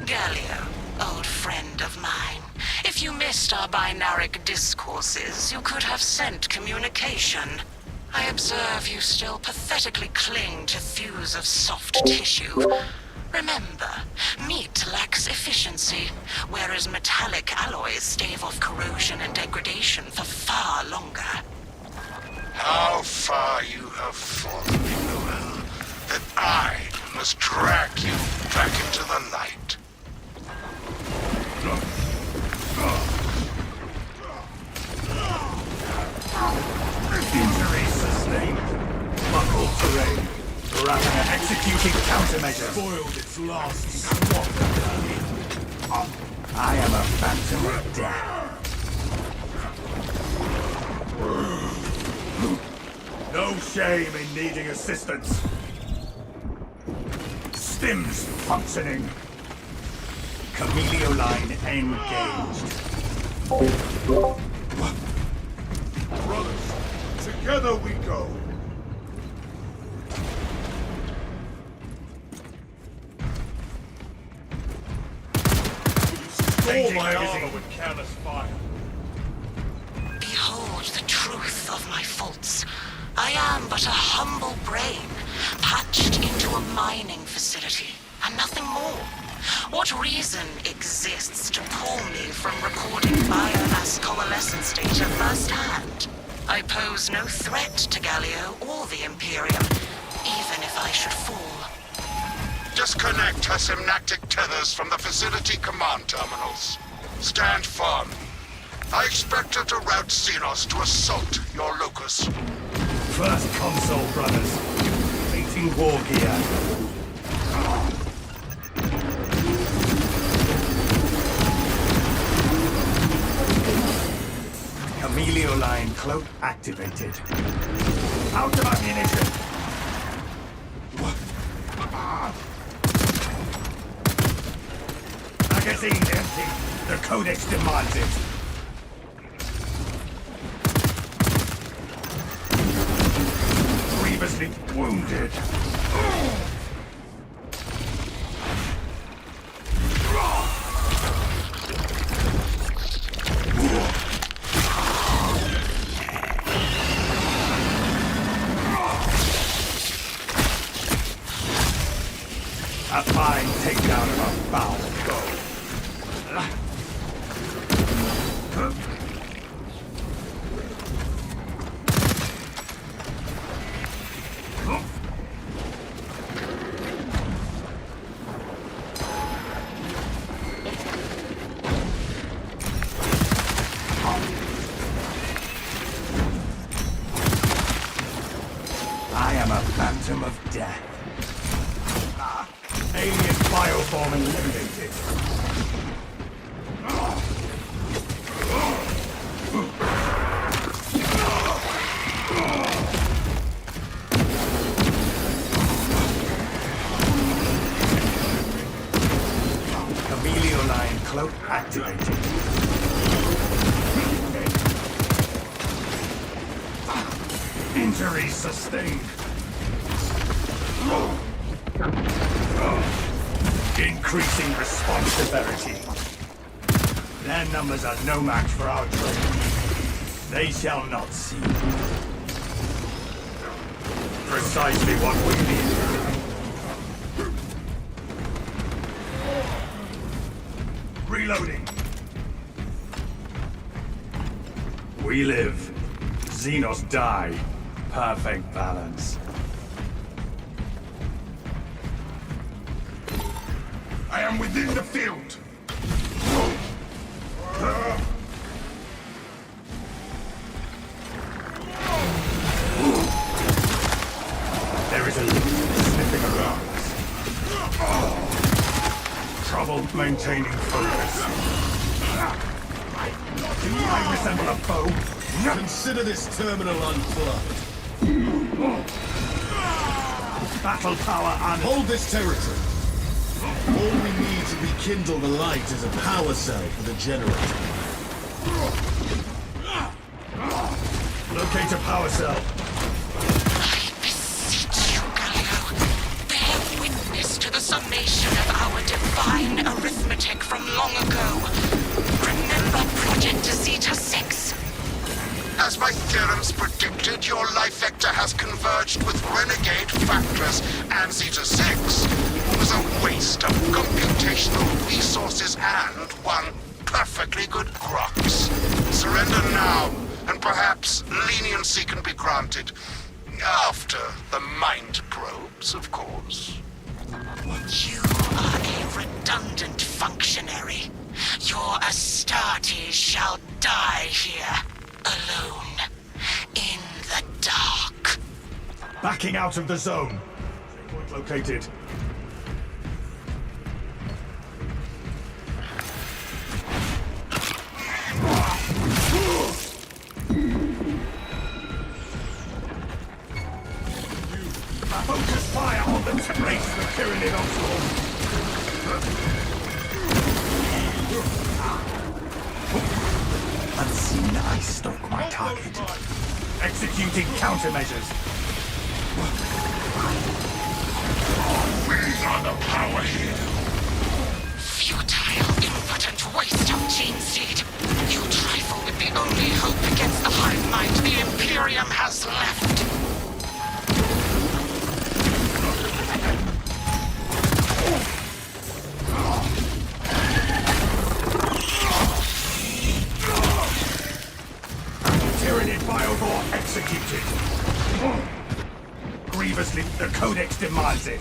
Galio, old friend of mine. If you missed our binaric discourses, you could have sent communication. I observe you still pathetically cling to thews of soft tissue. Remember, meat lacks efficiency, whereas metallic alloys stave off corrosion and degradation for far longer. How far you have fallen, Noel, that I must drag you back into the light. Injury sustained. Buckled terrain. Ravana executing countermeasures. Spoiled its last swap. I am a phantom of death. No shame in needing assistance. Stims functioning. Chameleon line engaged. Brothers, together we go. You stole my armor with careless fire. Behold the truth of my faults. I am but a humble brain, patched into a mining facility, and nothing more. What reason exists to pull me from recording biomass coalescence data firsthand? I pose no threat to Galio or the Imperium, even if I should fall. Disconnect her synaptic tethers from the facility command terminals. Stand firm. I expect her to route Xenos to assault your locus. First console, brothers. Mating war gear. Chameleon line cloak activated. Out of ammunition! Magazine empty. The Codex demands it. Grievously wounded. A fine takedown of a foul foe. I am a phantom of death. Alien bioform eliminated. Chameleon line cloak activated. Injury sustained. Increasing response severity. Their numbers are no match for our trade. They shall not see. Precisely what we need. Reloading. We live. Xenos die. Perfect balance. I am within the field. There is a leak sniffing around us. Trouble maintaining focus. Do I resemble a foe? Consider this terminal unplugged. Battle tower and Hold this territory. All we need to rekindle the light is a power cell for the generator. locate a power cell. I beseech you, Galio, bear witness to the summation of our divine arithmetic. theorems predicted, your life vector has converged with renegade factors and Zeta 6. It was a waste of computational resources and one perfectly good Grox. Surrender now, and perhaps leniency can be granted. After the mind probes, of course. You are a redundant functionary. Your Astartes shall die here, alone, in the dark. Backing out of the zone. Point located. Focus fire on the terrain for Pyramid Onslaught. Unseen, I stalk my target. Executing countermeasures. We are the power here. Futile, impotent waste of gene seed. You trifle with the only hope against the hive mind the Imperium has left. Tyranid Biovore executed. Grievously, the Codex demands it.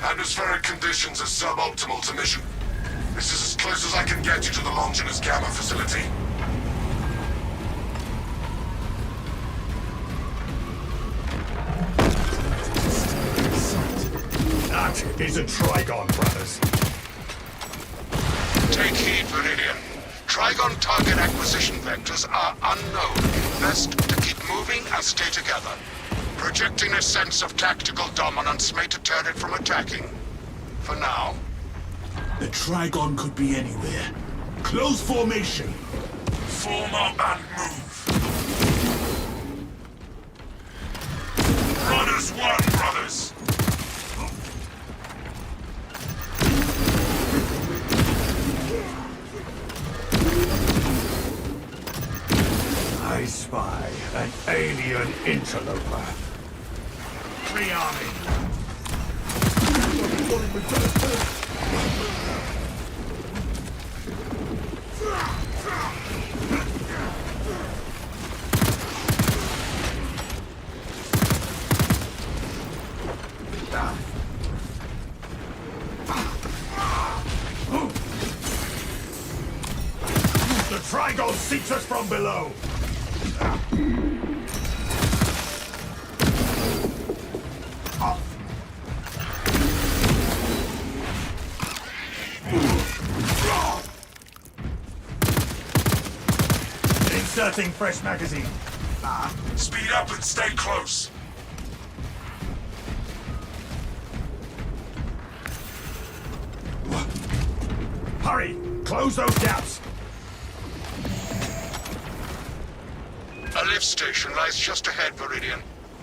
Atmospheric conditions are suboptimal to mission. This is as close as I can get you to the Longinus Gamma facility. That is a Trigon, brothers. Take heed, Viridian. Trigon target acquisition vectors are unknown. Best to keep moving and stay together. Projecting a sense of tactical dominance may deter it from attacking. For now. The Trigon could be anywhere. Close formation. Form up and move. Runners one, brothers. I spy an alien interloper. Rearming. The Trigon seeks us from below. Inserting fresh magazine. Speed up and stay close. Hurry! Close those gaps! A lift station lies just ahead, Viridian.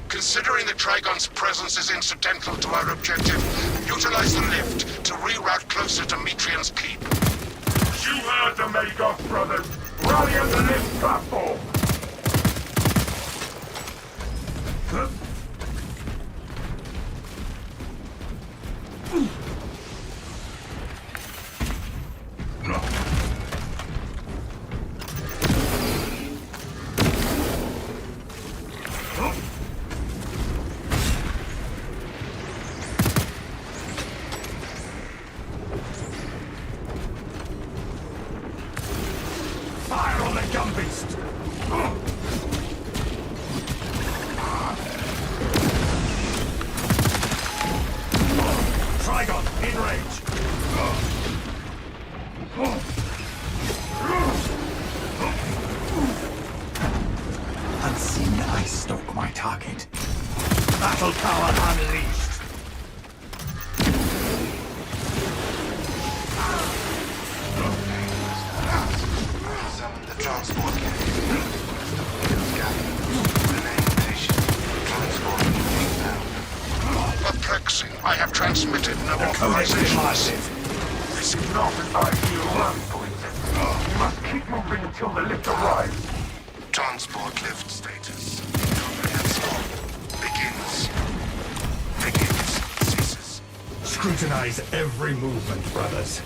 Considering the Trigon's presence is incidental to our objective, utilize the lift to reroute closer to Metrian's keep. You heard the Magos brothers! Rally at the lift platform! Fire on the gun beast! Trigon, in range! Unseen, I stalk my target. Battle power unleashed! Summon the transport carrier. Remain patient. Transport moving now. Perplexing. I have transmitted no The codex authorizations. demands This is not an ideal run point. You must keep moving until the lift arrives. Transport lift status. Comprehensible. Begins. Ceases. Scrutinize every movement, brothers.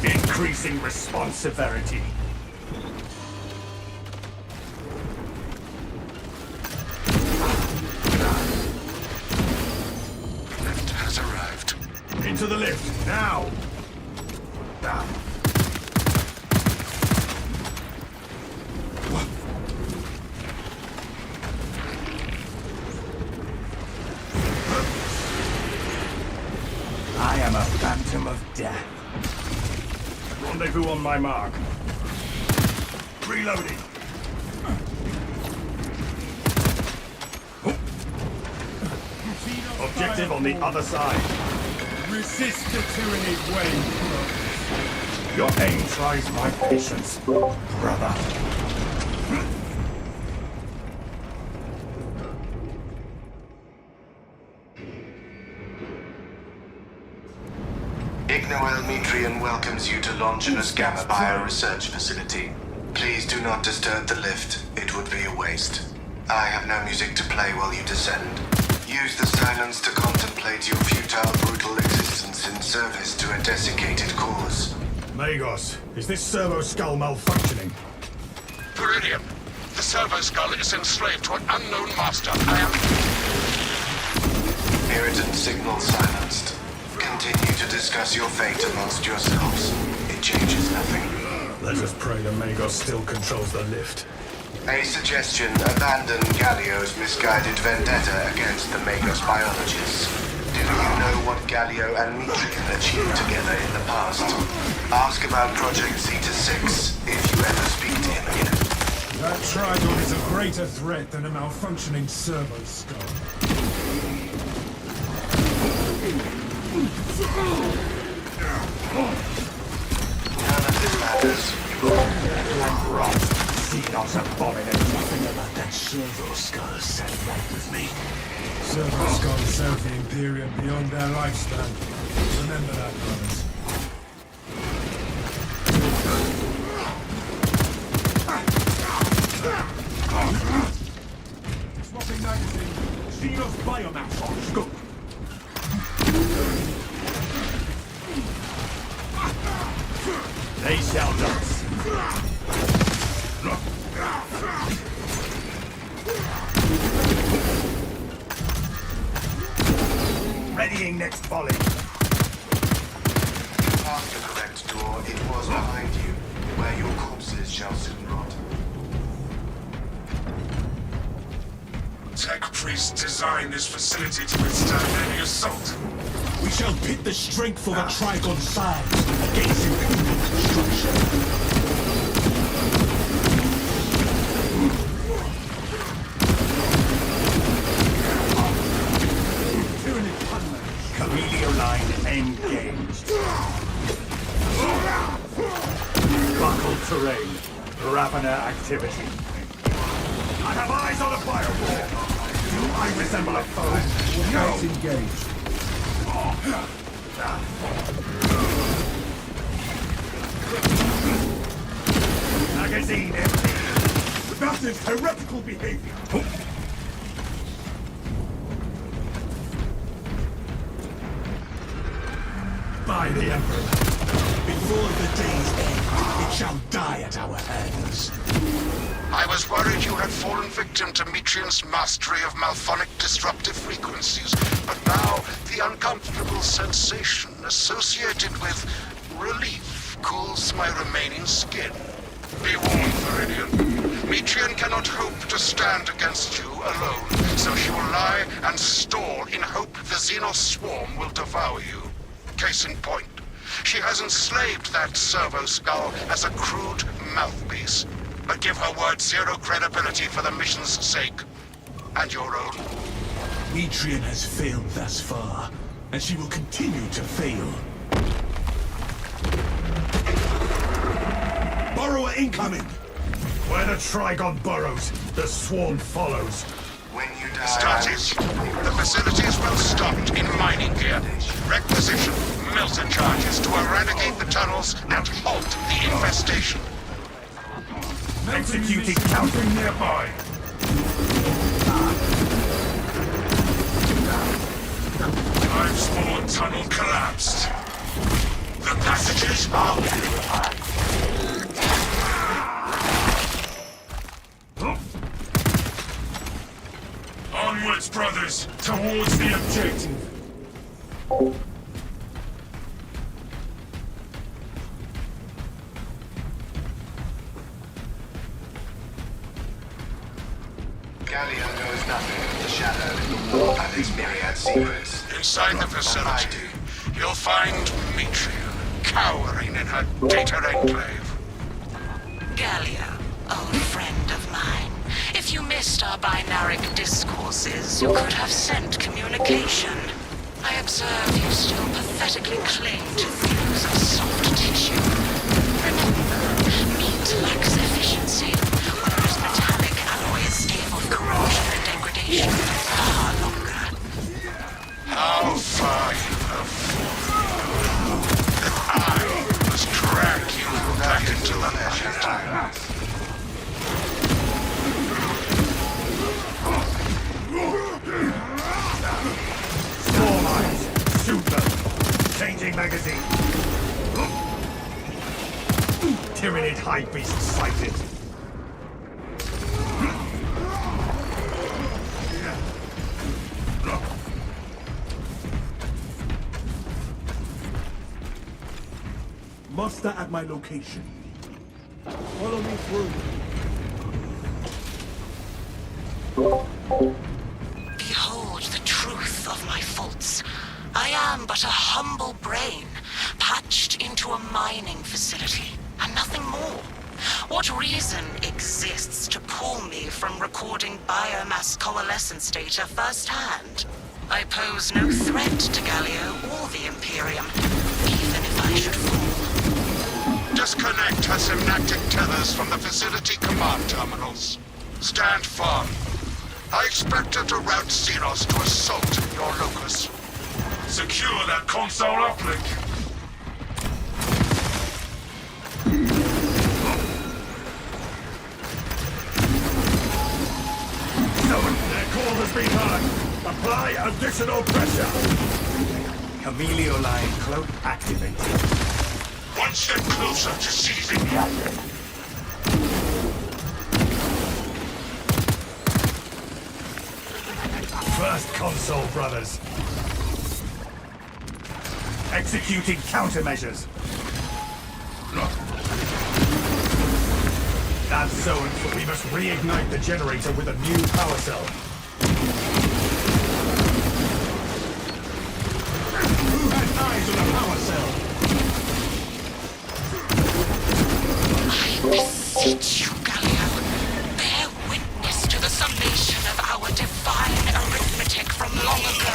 Increasing response severity. Lift has arrived. Into the lift, now! I am a phantom of death. Rendezvous on my mark. Reloading. Objective on the other side. Resist the tyranny when. Your aim tries my patience, brother. Ignoel Metrian welcomes you to Longinus Gamma Bioresearch Facility. Please do not disturb the lift. It would be a waste. I have no music to play while you descend. Use the silence to contemplate your futile, brutal existence in service to a desiccated cause. Magos, is this servo skull malfunctioning? Viridian, the Servo Skull is enslaved to an unknown master. I am... Irritant signal silenced. Continue to discuss your fate amongst yourselves. It changes nothing. Let us pray the Magos still controls the lift. A suggestion: abandon Gallio's misguided vendetta against the Magos biologists. Do you know what Gallio and Mitrian achieved together in the past? Ask about Project Zeta-6 if you ever speak to him again. That Trigon is a greater threat than a malfunctioning servo skull. None of this matters. Black rot. Xenos abominate. Nothing about that servo skull sat right with me. Servo skulls serve the Imperium beyond their lifespan. Remember that, brothers. Swapping magazine. Xenos biomass on scope. They shall not. Readying next volley. Past the correct door, it was behind you, where your corpses shall soon rot. Tech priests designed this facility to withstand any assault. We shall pit the strength of the Trigon sides against impending destruction. Camilio line engaged. Buckled terrain. Ravener activity. I have eyes on a firewall. Do I resemble a foe? No. Engaged. Magazine empty. That is heretical behavior. By the Emperor. Before the day's end, it shall die at our hands. I was worried you had fallen victim to Mitrian's mastery of malphonic disruptive frequencies, but now the uncomfortable sensation associated with relief cools my remaining skin. Be warned, Viridian. Mitrian cannot hope to stand against you alone, so she will lie and stall in hope the Xenos swarm will devour you. Case in point, she has enslaved that servo skull as a crude mouthpiece. But give her word zero credibility for the mission's sake. And your own. Mitrian has failed thus far, and she will continue to fail. Burrower incoming! Where the Trigon burrows, the swarm follows. When you die, Started. The facility is well stocked in mining gear. Requisition melter charges to eradicate the tunnels and halt the infestation. Executing counting nearby. Life spawn tunnel collapsed. The passages are purified. Onwards, brothers, towards the objective. Gallio knows nothing of the shadow in the warp and its myriad secrets. Inside the facility, you'll find Mitrian cowering in her data enclave. Gallia, old friend of mine. If you missed our binaric discourses, you could have sent communication. I observe you still pathetically cling to views of soft tissue. Remember, meat lacks efficiency, whereas metallic alloys stay for corrosion and degradation far longer. How far you have fallen. I must drag you back into the light. Swarm eyes. Shoot them. Changing magazine. Tyranid hide beast sighted. Muster at my location. Follow me through. Behold the truth of my faults. I am but a humble brain, patched into a mining facility, and nothing more. What reason exists to pull me from recording biomass coalescence data firsthand? I pose no threat to Galio or the Imperium, even if I should fall. Disconnect her synaptic tethers from the facility command terminals. Stand firm. I expect her to route Xenos to assault your locus. Secure that console uplink. Their call has been heard. Apply additional pressure. Chameleon line cloak activated. One step closer to seizing the uplink. First console, brothers. Executing countermeasures. That's so, but we must reignite the generator with a new power cell. Who had eyes on a power cell? I beseech you, Galio, bear witness to the summation of our divine arithmetic from long ago.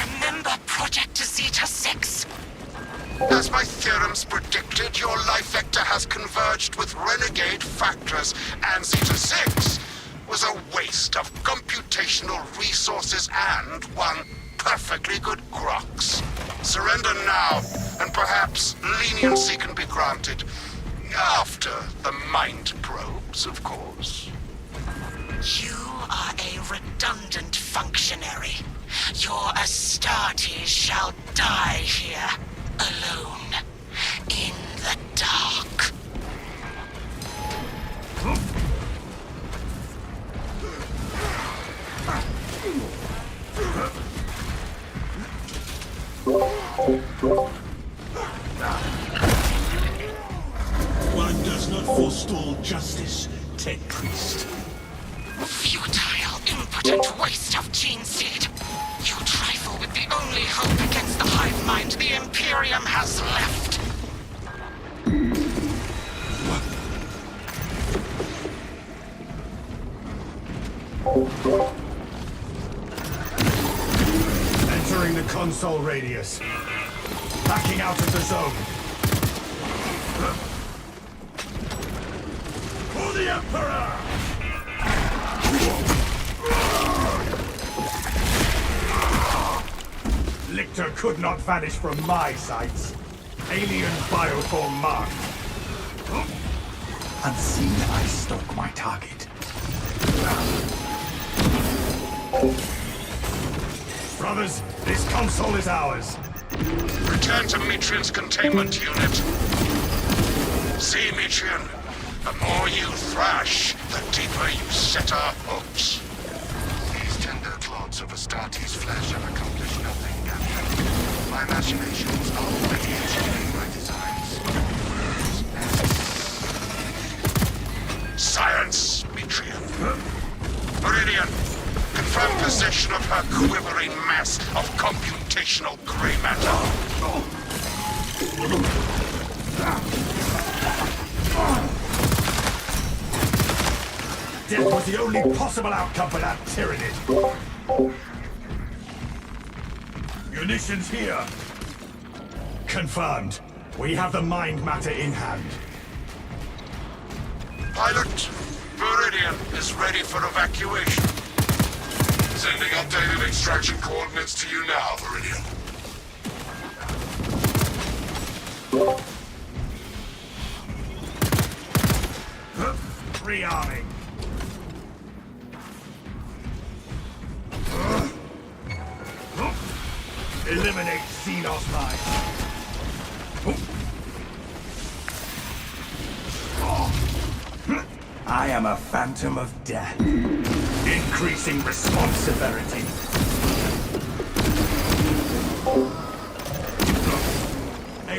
Remember Project Zeta 6? As my theorems predicted, your life vector has converged with renegade factors, and Zeta 6 was a waste of computational resources and one perfectly good Grox. Surrender now, and perhaps leniency can be granted. After the mind probes, of course. You are a redundant functionary. Your Astartes shall die here, alone, in the dark. One does not forestall justice, Tech Priest. Futile, impotent waste of gene seed. You trifle with the only hope against the hive mind the Imperium has left. Entering the console radius. Backing out of the zone. For the Emperor! Lictor could not vanish from my sights. Alien bioform marked. Unseen, I stalk my target. Brothers, this console is ours. Return to Metrian's containment unit. See, Metrian, the more you thrash, the deeper you set our hopes. These tender clods of Astartes flesh have accomplished nothing, Captain. My machinations are already achieving my designs. Science, Metrian. Meridian, confirm possession of her quivering mass of computational gray matter. Death was the only possible outcome for that tyrannid. Munitions here. Confirmed. We have the mind matter in hand. Pilot, Meridian is ready for evacuation. Sending updated extraction coordinates to you now, Meridian. Rearming. Eliminate Xenos mine. I am a phantom of death. Increasing response severity.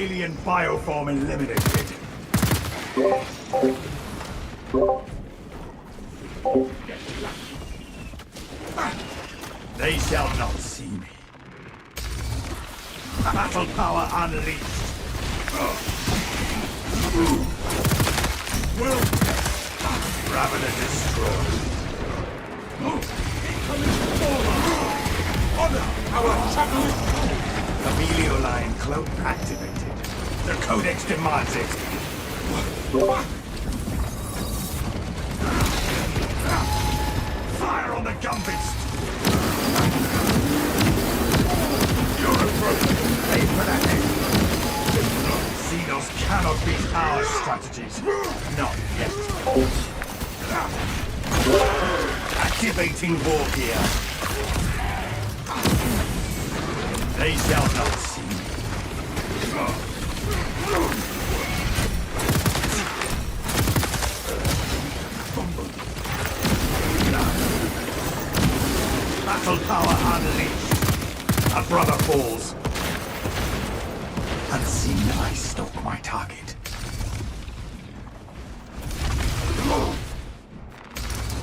Alien bioform eliminated. They shall not see me. Battle power unleashed. Well, Ravener destroyed. Honor our champion! Amelio line cloak activated. The Codex demands it. Fire on the Gumbist! You're approaching. Aim for that head. Xenos cannot beat our strategies. Not yet. Activating war gear. They shall not see me. Battle power unleashed. A brother falls. Unseen, I stalk my target.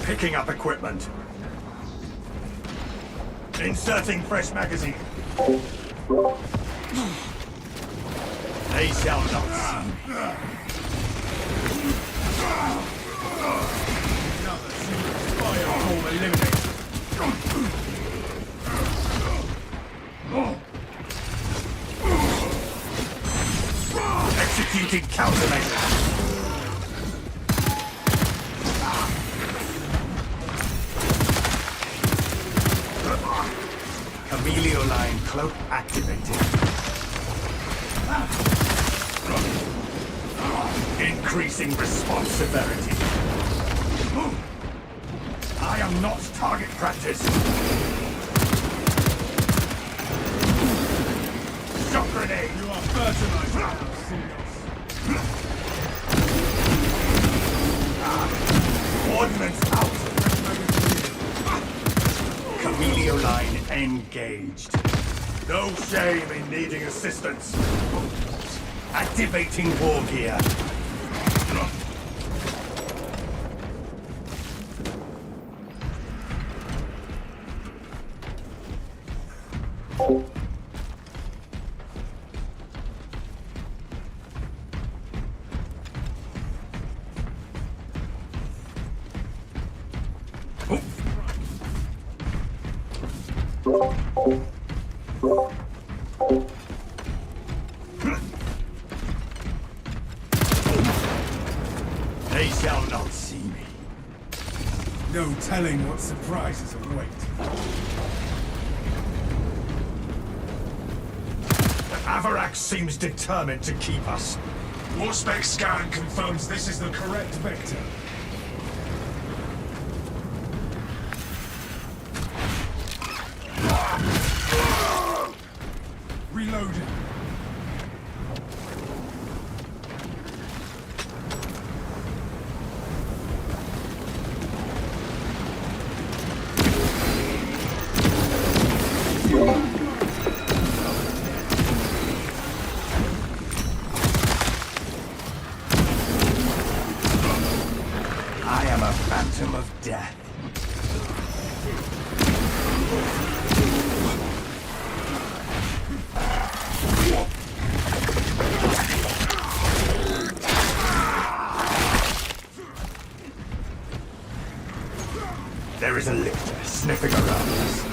Picking up equipment. Inserting fresh magazine. They shall not see me. Another fireform eliminated. Executing countermeasures. Amelio line cloak activated. Increasing response severity. I am not target practice. Shock grenade. You are fertilized. Ordnance out. Camelio line engaged. No shame in needing assistance. Activating war gear. They shall not see me. No telling what surprises await. Avarax seems determined to keep us. Warspec scan confirms this is the correct vector. Reloading. I am a phantom of death. There is a lictor sniffing around us.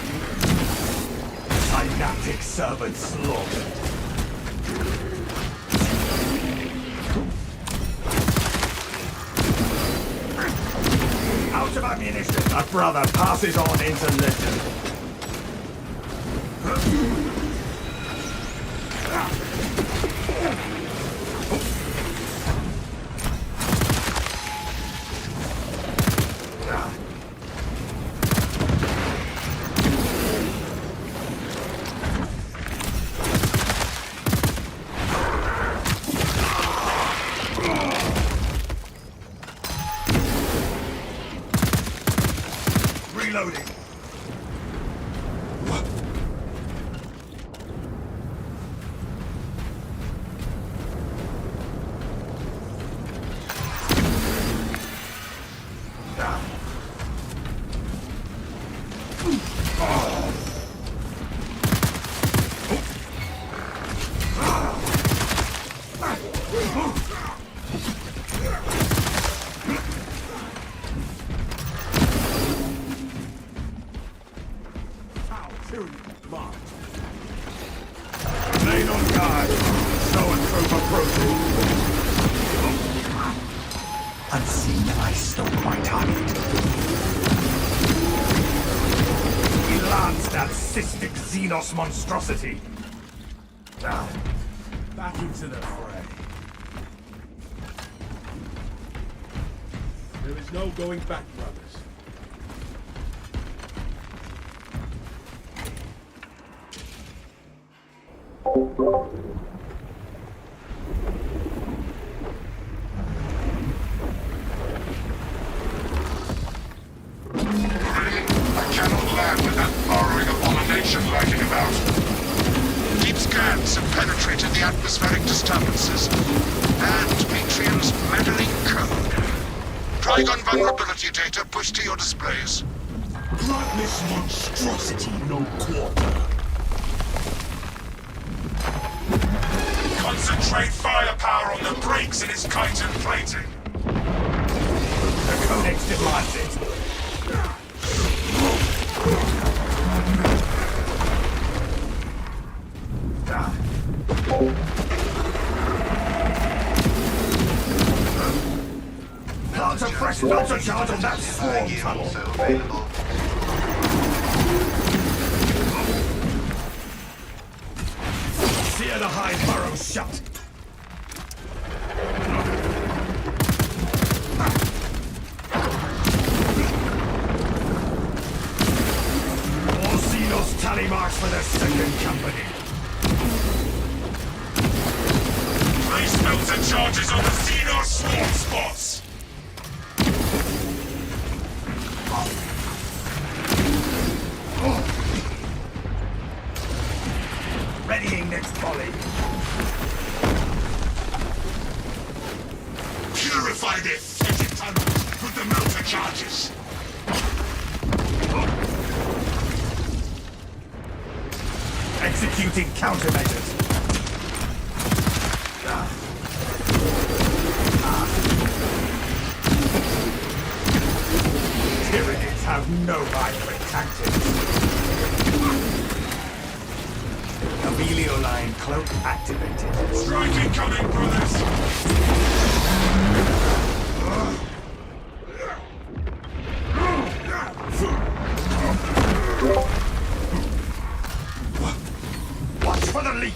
Synaptic servant slaughtered. Out of ammunition! My brother passes on into legend. Reloading. Unseen, I stole my target. We lanced that cystic Xenos monstrosity. Now, Back into the fray. There is no going back, brothers. I cannot land with that burrowing abomination lurking about. Deep scans have penetrated the atmospheric disturbances and Matrium's meddling code. Trigon vulnerability data pushed to your displays. Grant this monstrosity no quarter. Concentrate firepower on the brakes in its chitin plating. the Codex demands it. Plant a fresh filter charge on that swarm Gear tunnel. also available. Sear the hide burrow shut. More Xenos tally marks for the second company. Place melter charges on the Xenos swarm spots. Readying next volley. Purify their fetid tunnels with the melter charges. Executing countermeasures. Tyranids have no hybrid tactics. Amelio line cloak activated. Strike incoming, brothers. Watch for the leak.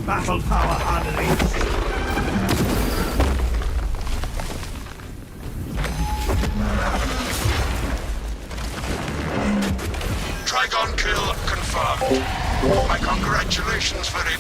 Battle power unleashed. Trigon kill confirmed. My congratulations, very...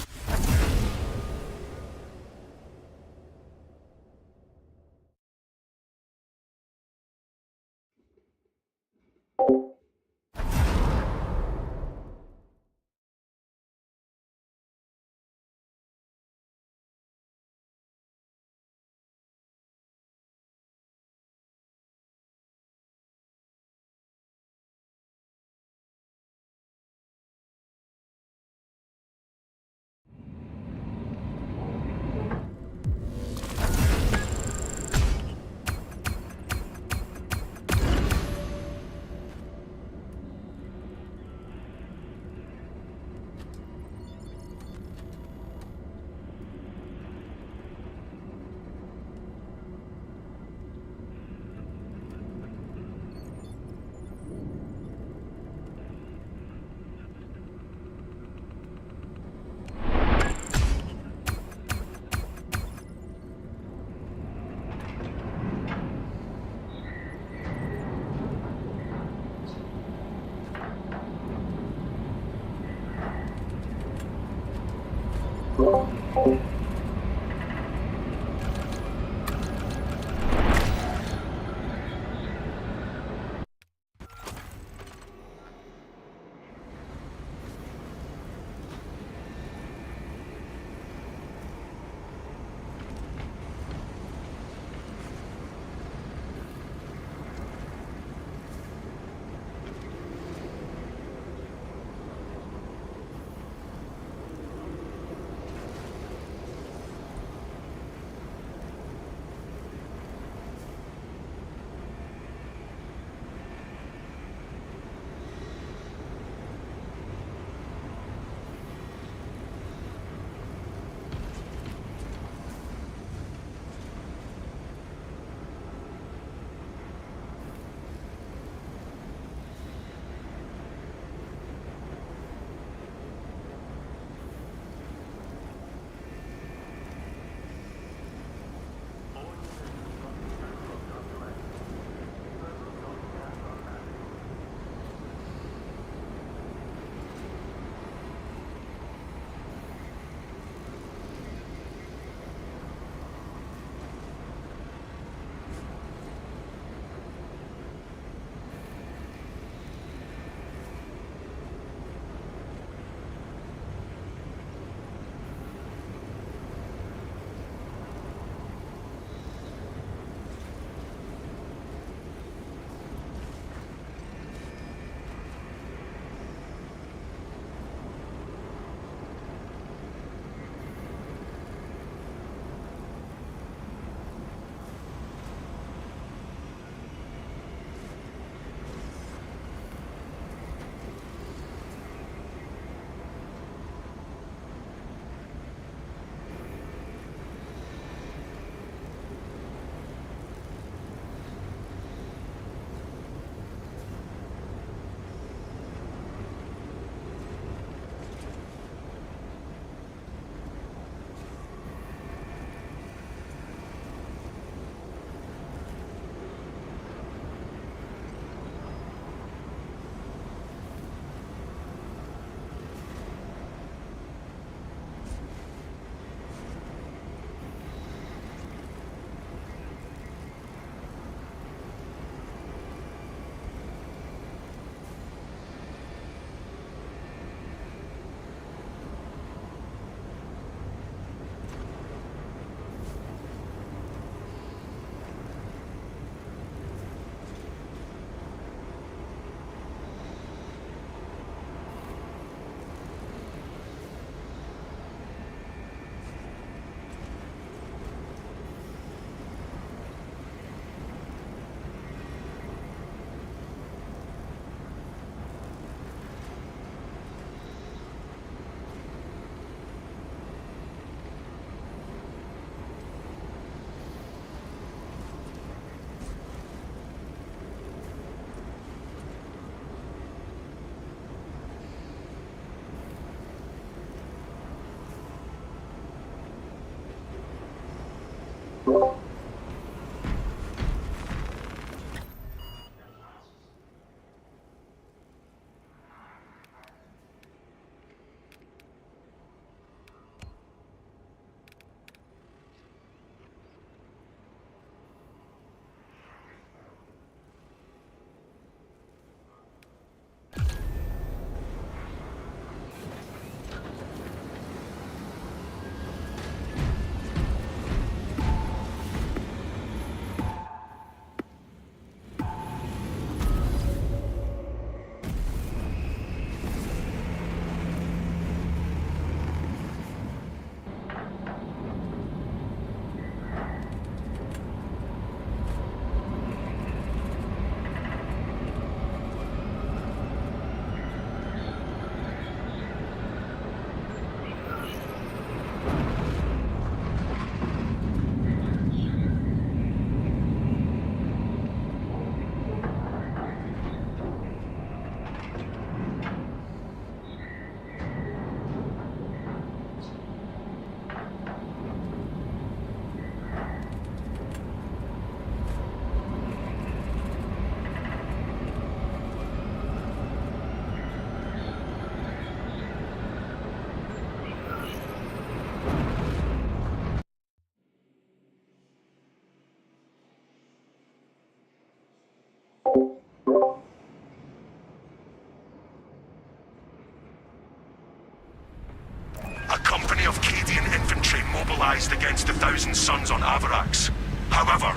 A company of Cadian infantry mobilized against the Thousand Sons on Avarax. However,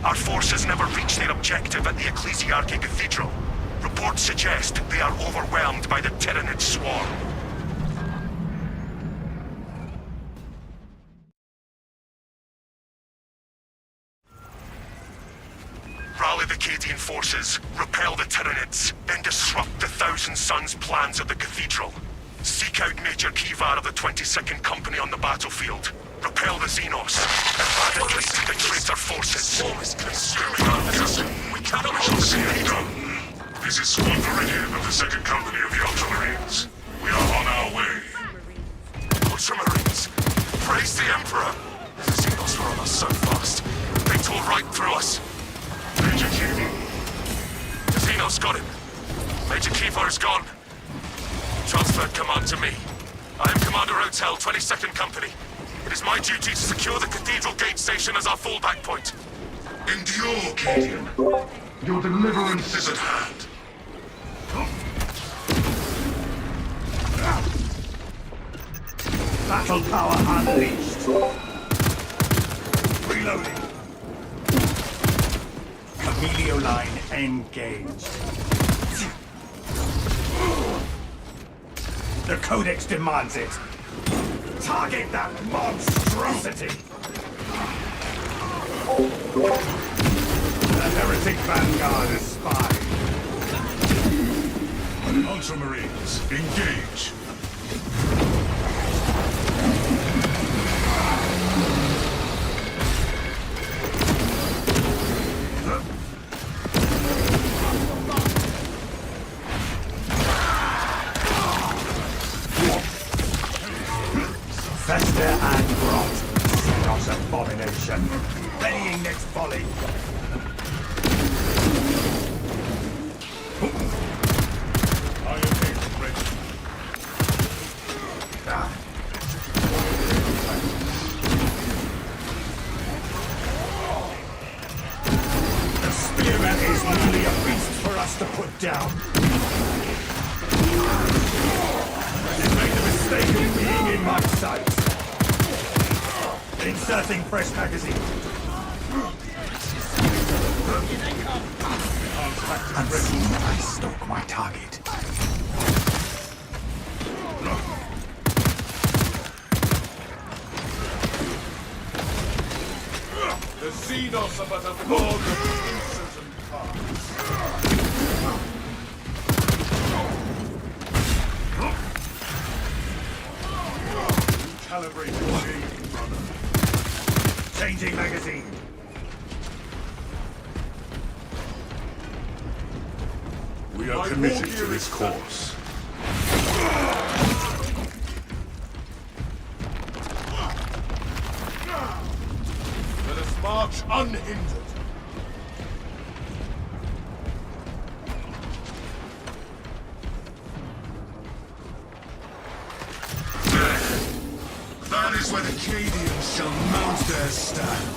our forces never reached their objective at the Ecclesiarchy Cathedral. Reports suggest they are overwhelmed by the Tyranid swarm. Rally the Cadian forces, repel the Tyranids, then disrupt the Thousand Sons' plans at the Cathedral. Seek out Major Kivar of the 22nd Company on the battlefield. Repel the Xenos. Eradicate the traitor forces. We cannot cross the Cathedral. This is Squad Meridian of the 2nd Company of the Ultramarines. We are on our way. Ultramarines, praise the Emperor. The Xenos were on us so fast. They tore right through us. Major Kivar. The Xenos got him. Major Kivar is gone. Transferred command to me. I am Commander Hotel, 22nd Company. It is my duty to secure the Cathedral Gate Station as our fallback point. Endure, Cadian. Your deliverance is at hand. Battle power unleashed. Reloading. Camilio line engaged. The Codex demands it. Target that monstrosity! The heretic vanguard is spying. Ultramarines, engage. Fester and rot. Xenos abomination. Readying next volley. I am ready. The spearman is merely a beast for us to put down. You made the mistake of being in my sight. Inserting fresh magazine. Unseen, I stalk my target. The Xenos are but a fog of pieces and parts. Calibrate the machine, brother. Changing magazine. We are committed to this course. Let us March unhindered. That is where the Cadians shall mount their stand.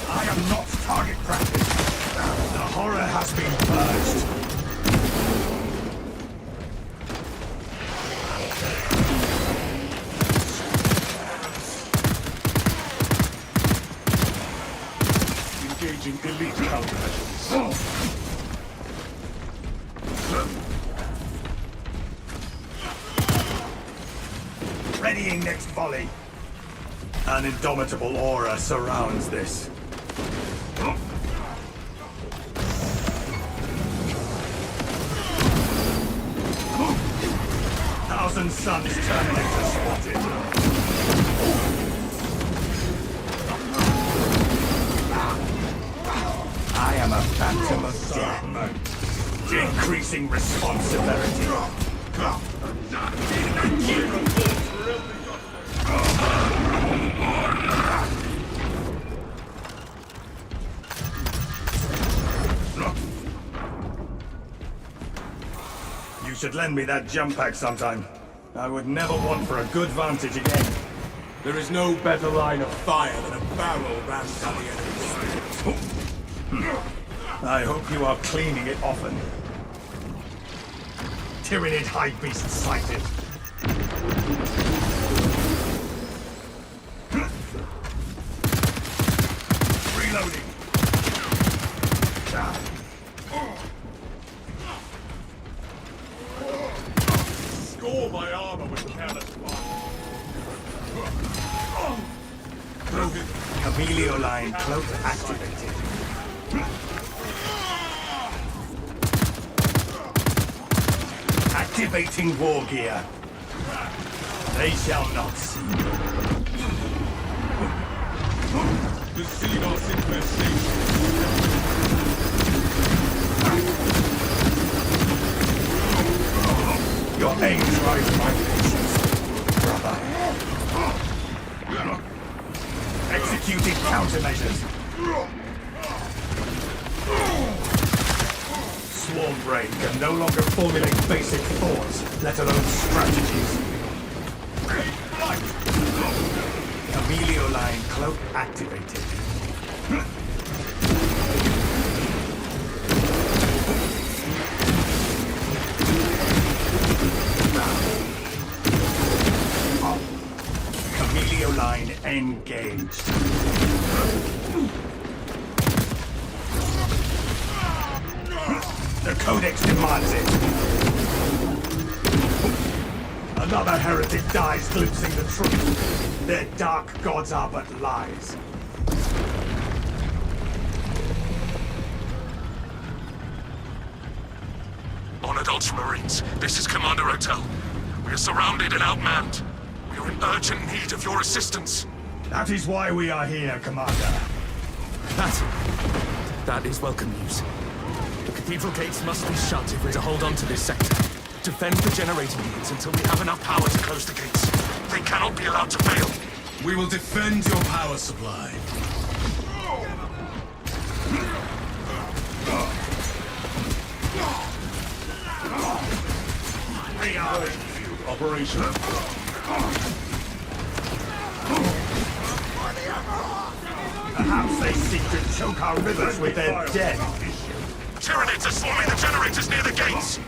I am not target practice. The horror has been purged. Engaging elite countermeasures. Readying next volley. An indomitable aura surrounds this. Thousand Suns Terminator spotted. I am a phantom of death. Increasing response severity. You should lend me that jump pack sometime. I would never want for a good vantage again. There is no better line of fire than a barrel rammed down the enemy's. I hope you are cleaning it often. Tyrannid high beast sighted. Reloading. Score my armor with careless fire. Chameleon line cloak activated. Activating war gear. They shall not see. The Xenos infestation. Your aim drives my patience, brother. Executing countermeasures. Swarm brain can no longer formulate basic thoughts, let alone strategies. Chameleon line cloak activated. Chameleon line engaged. The Codex demands it. Another heretic dies glimpsing the truth. Their dark gods are but lies. Honored Ultramarines, this is Commander Hotel. We are surrounded and outmanned. We are in urgent need of your assistance. That is why we are here, Commander. That is welcome news. The cathedral gates must be shut if we're to hold on to this sector. Defend the generator units until we have enough power to close the gates. They cannot be allowed to fail. We will defend your power supply. Operation. Perhaps they seek to choke our rivers with their dead. Tyranids are swarming the generators near the gates.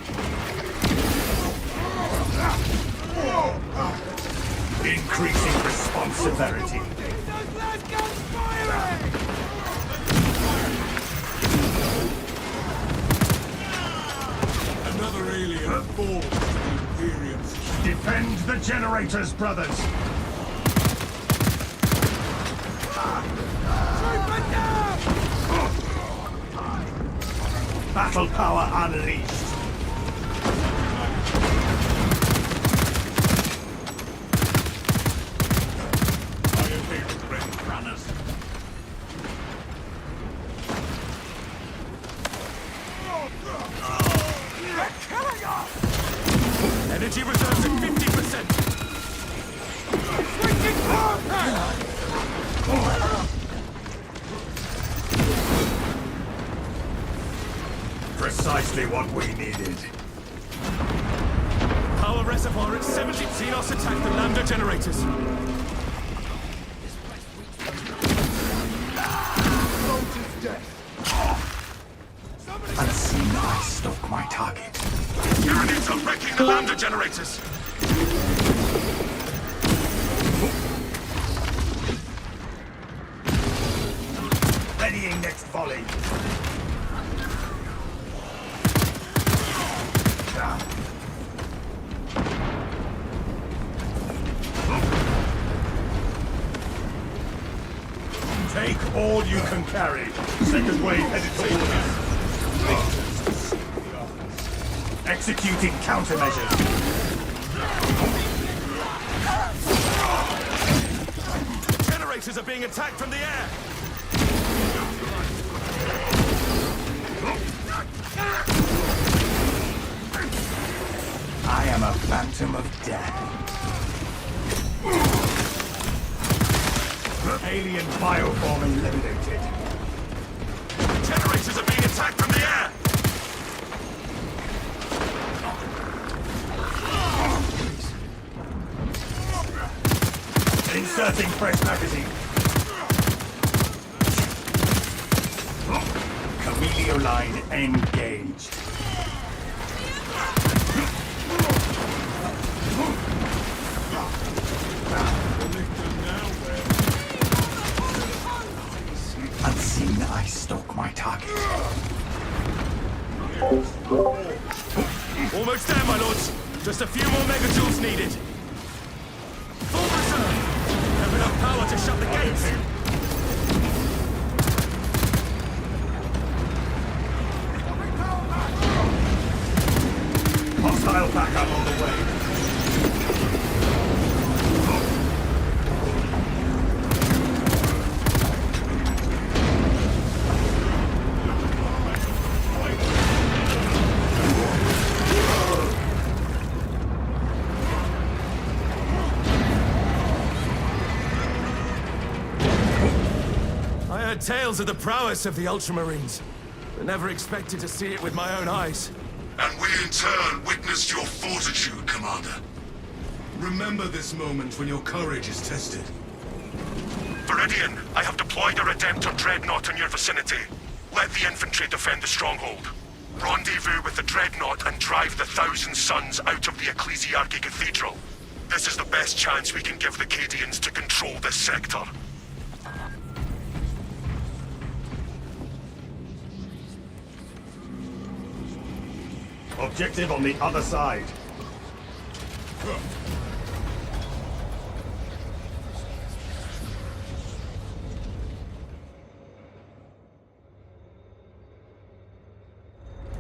Increasing response severity. Another alien falls to the Imperium's. Defend the generators, brothers. Battle power unleashed. I am here, exactly what we needed. Power reservoir at 70. Xenos attack the lambda generators. Unseen, I stalk my target. Units are wrecking the lambda generators. Readying next volley. Take all you can carry. Second wave headed towards us. Executing countermeasures. Generators are being attacked from the air. I am a phantom of death. Alien bioform eliminated. Generators are being attacked from the air. Inserting fresh magazine. Camilio line engaged. Unseen, I stalk my target. Almost there, my lords. Just a few more megajoules needed. Full reserve. Have enough power to shut the gates. Hostile backup on the way. I heard tales of the prowess of the Ultramarines, but never expected to see it with my own eyes. And we in turn witnessed your fortitude, Commander. Remember this moment when your courage is tested. Viridian, I have deployed a Redemptor Dreadnought in your vicinity. Let the infantry defend the stronghold. Rendezvous with the Dreadnought and drive the Thousand Suns out of the Ecclesiarchy Cathedral. This is the best chance we can give the Cadians to control this sector. Objective on the other side.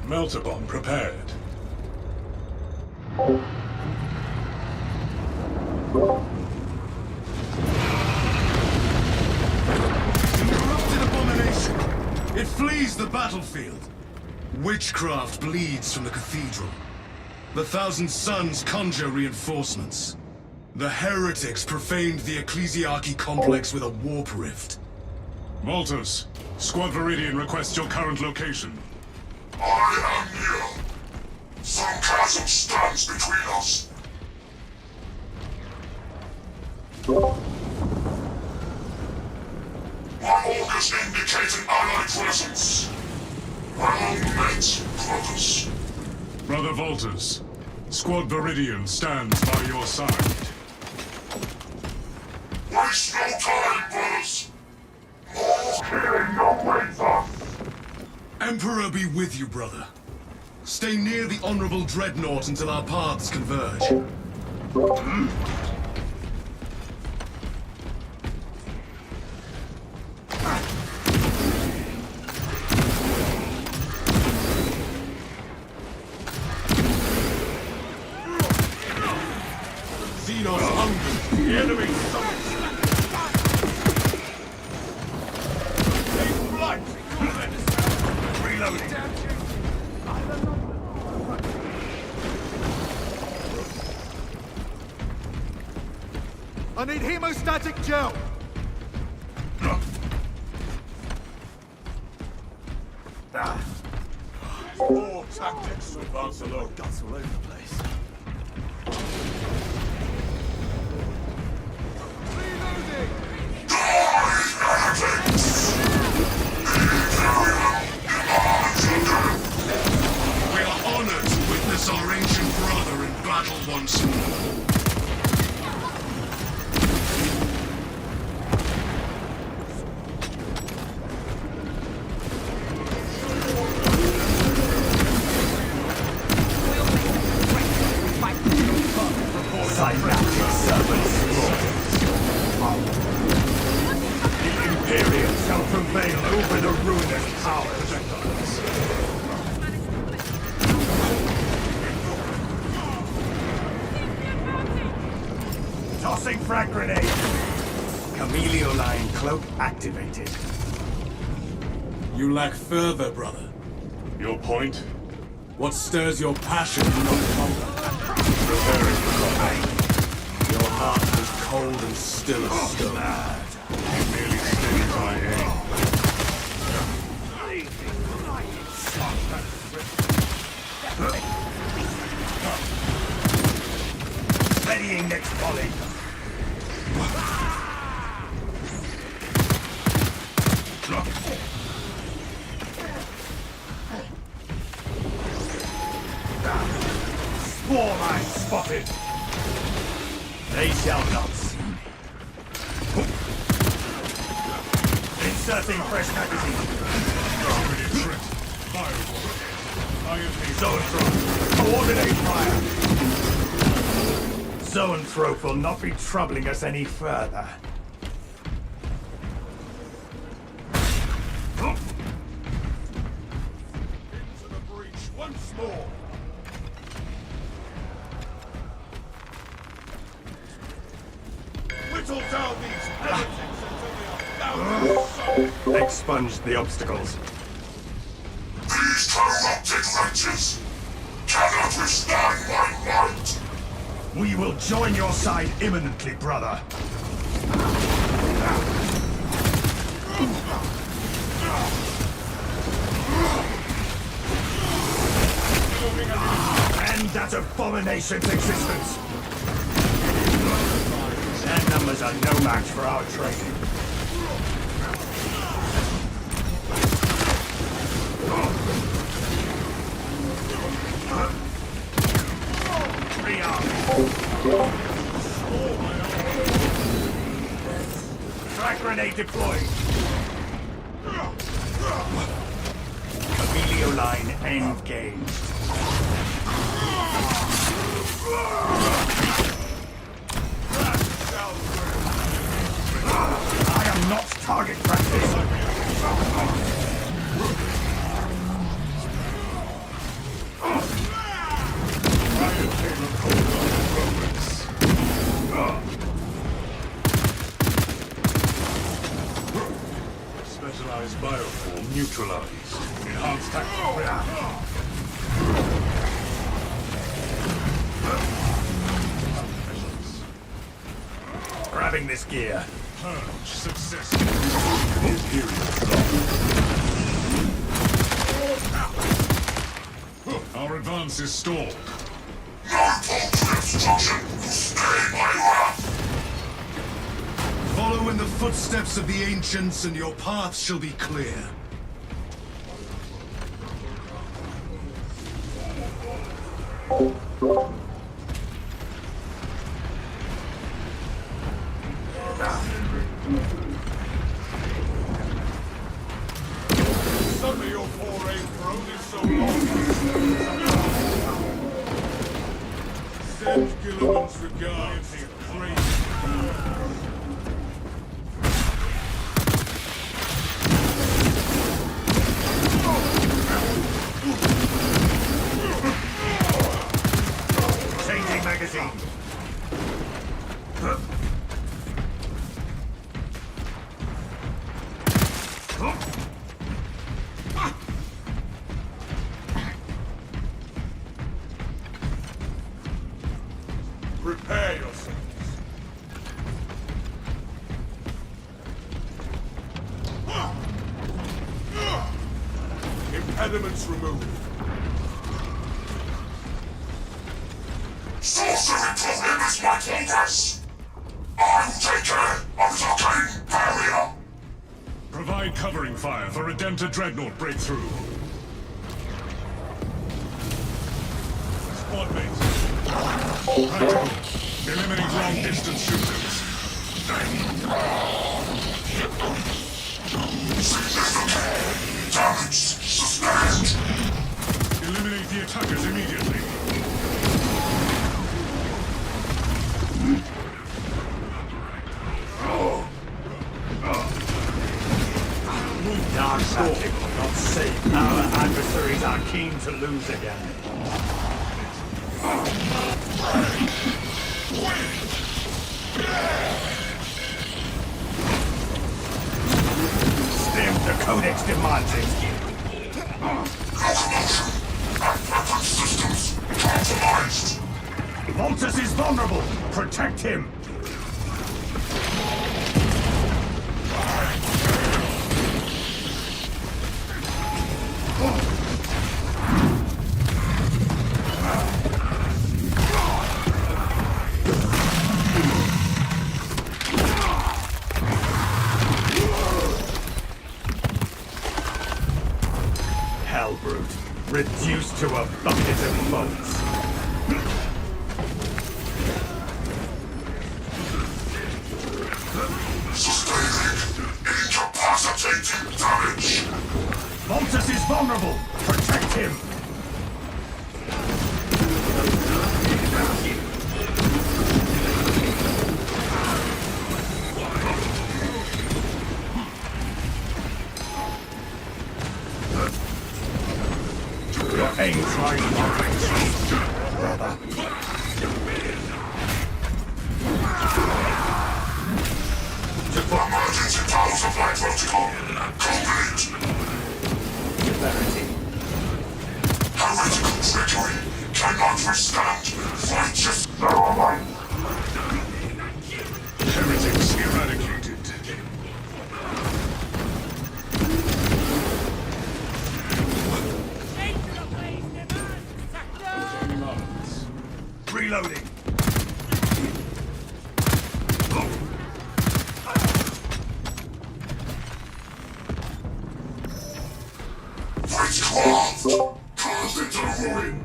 Melter bomb prepared. Corrupted abomination! It flees the battlefield. Witchcraft bleeds from the cathedral. The Thousand Suns conjure reinforcements. The heretics profaned the Ecclesiarchy complex with a warp rift. Maltus, Squad Viridian requests your current location. I am here. Some chasm stands between us. My augurs indicate an allied presence. Well met, brothers. Brother Voltus, Squad Viridian stands by your side. Waste no time, brothers. More killing awaits us. Emperor be with you, brother. Stay near the Honorable Dreadnought until our paths converge. Xenos hungry. The enemy summons. Reloading. I need hemostatic gel! Poor tactics to advance alone. Guts all over the place. We are honored to witness our ancient brother in battle once more. Synaptic servants The Imperium shall prevail over the ruinous powers. Tossing frag grenade. Chameleoline cloak activated. You lack further, brother. Your point? What stirs your passion no longer? Preparing for combat. Your heart is cold and still as stone. You merely steadied my aim. Steadying next volley. Spore line spotted. They shall not see me. Inserting fresh magazine. Targeted threat. Fireball. Zoanthrope, coordinate fire. Zoanthrope will not be troubling us any further. Into the breach once more. Whittle down these heretics until they are thousands. Expunge the obstacles. These corrupted wretches cannot withstand my might. We will join your side imminently, brother. End that abomination's existence. Their numbers are no match for our training. Frag grenade deployed. Chameleoline engaged. I am not target practice. Specialized bioform neutralized. Enhanced tactical. Grabbing this gear. Purge successful. Imperial block. Our advance is stalled. No paltry obstruction will stay my wrath. Follow in the footsteps of the ancients, and your path shall be clear. Suddenly your foray for only so long. Send Gilliman's regards. Great. Changing magazine. Prepare yourselves. Impediments removed. Focus! I'll take care of the arcane barrier! Provide covering fire for Redemptor Dreadnought breakthrough. Squad mates. Practical. Eliminate long-distance shooters. Damage sustained! Eliminate the attackers immediately. Dark magic will not save. Our adversaries are keen to lose again. Stem, the Codex demands it. Locomotion and weapon systems compromised. Voltus is vulnerable. Protect him. Hellbrute, reduced to a bucket of bones. Sustaining incapacitating damage. Voltus is vulnerable. Protect him. Your aim tries not to achieve, brother. Emergency power supply protocol complete. Severity. Heretical trickery cannot withstand righteous ceremony. Heretics eradicated. Reloading. Witchcraft! Cast it to ruin!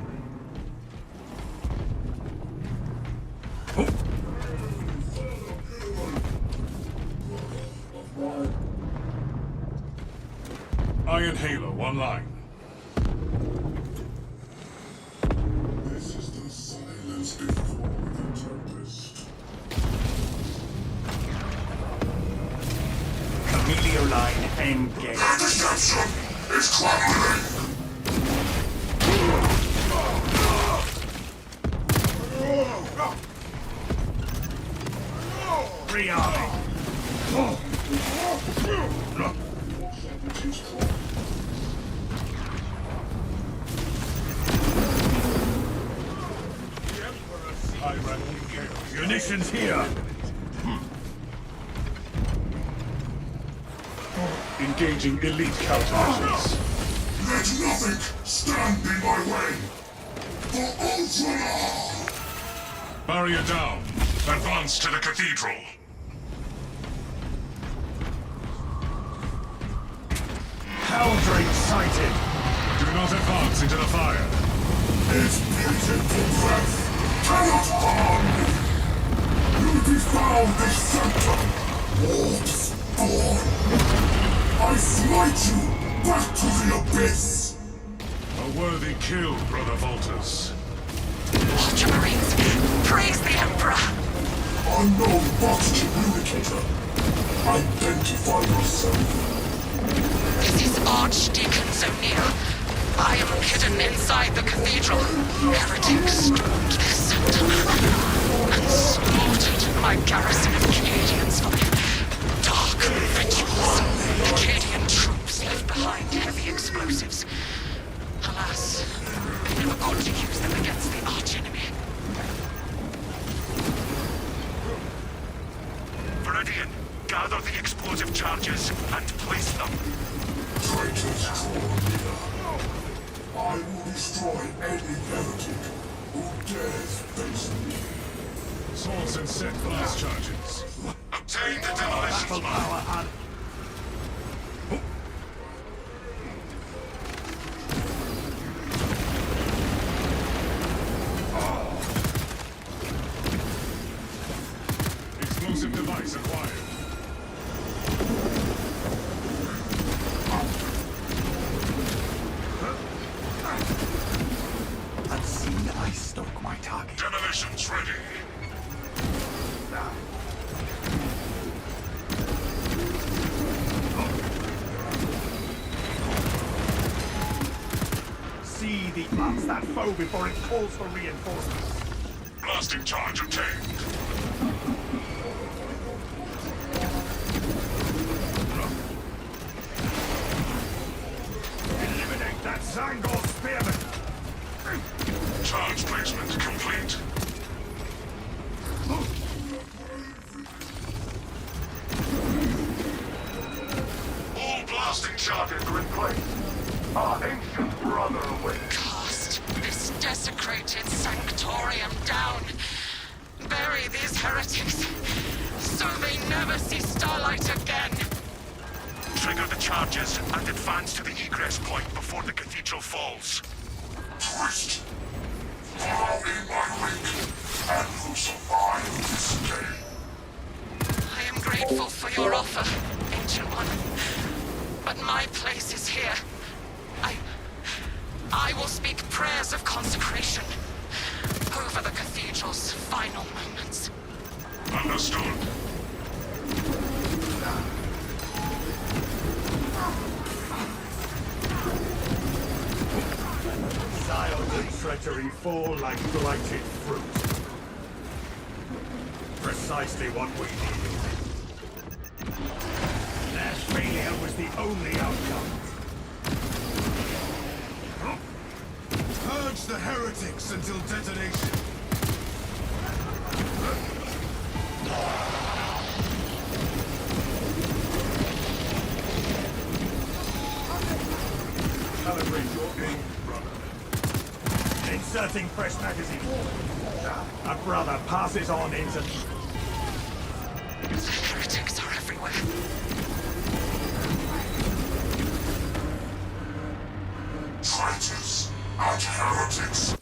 Iron Halo online. This is the silence before the tempest. Chameleoline engage. Their deception is crumbling! Rearming. Munitions here. Engaging elite countermeasures. Let nothing stand in my way! For Ultramar! Barrier down. Advance to the cathedral. Helldrake sighted. Do not advance into the fire. Its beautiful breath cannot harm me! You'll be found this center, warps born! I smite you back to the abyss! A worthy kill, Brother Voltus. Ultramarines, praise the Emperor! Unknown box communicator, identify yourself. This is Archdeacon O'Neill. I am hidden inside the cathedral. Heretics stormed this center and slaughtered my garrison of Canadians for their dark rituals. Acadian troops left behind heavy explosives. Alas, I never got to use them against the archenemy. Viridian, gather the explosive charges and place them. Traitors draw near. I will destroy any heretic who dares face me. Source and set blast charges. Obtain the demolition Battle smart. power and Explosive device acquired. unseen I stoke my target. Demolition's ready. See the blast that foe before it calls for reinforcements. Blasting charge obtained. Eliminate that Zangor spearman! Charge placement complete. All blasting charges are in place. Our ancient brother awaits. Cast this desecrated sanctorium down. Bury these heretics, so they never see starlight again. Trigger the charges and advance to the egress point before the cathedral falls. Twist! Follow in my wake, and who survive this day. I am grateful for your offer, Ancient One. But my place is here. I will speak prayers of consecration over the cathedral's final moments. Understood. Ziles and treachery fall like blighted fruit. Precisely what we needed. Their failure was the only outcome. Purge the heretics until detonation. Calibrate your aim, brother. Inserting fresh magazine. A brother passes on into... The heretics are everywhere. Traitors and heretics.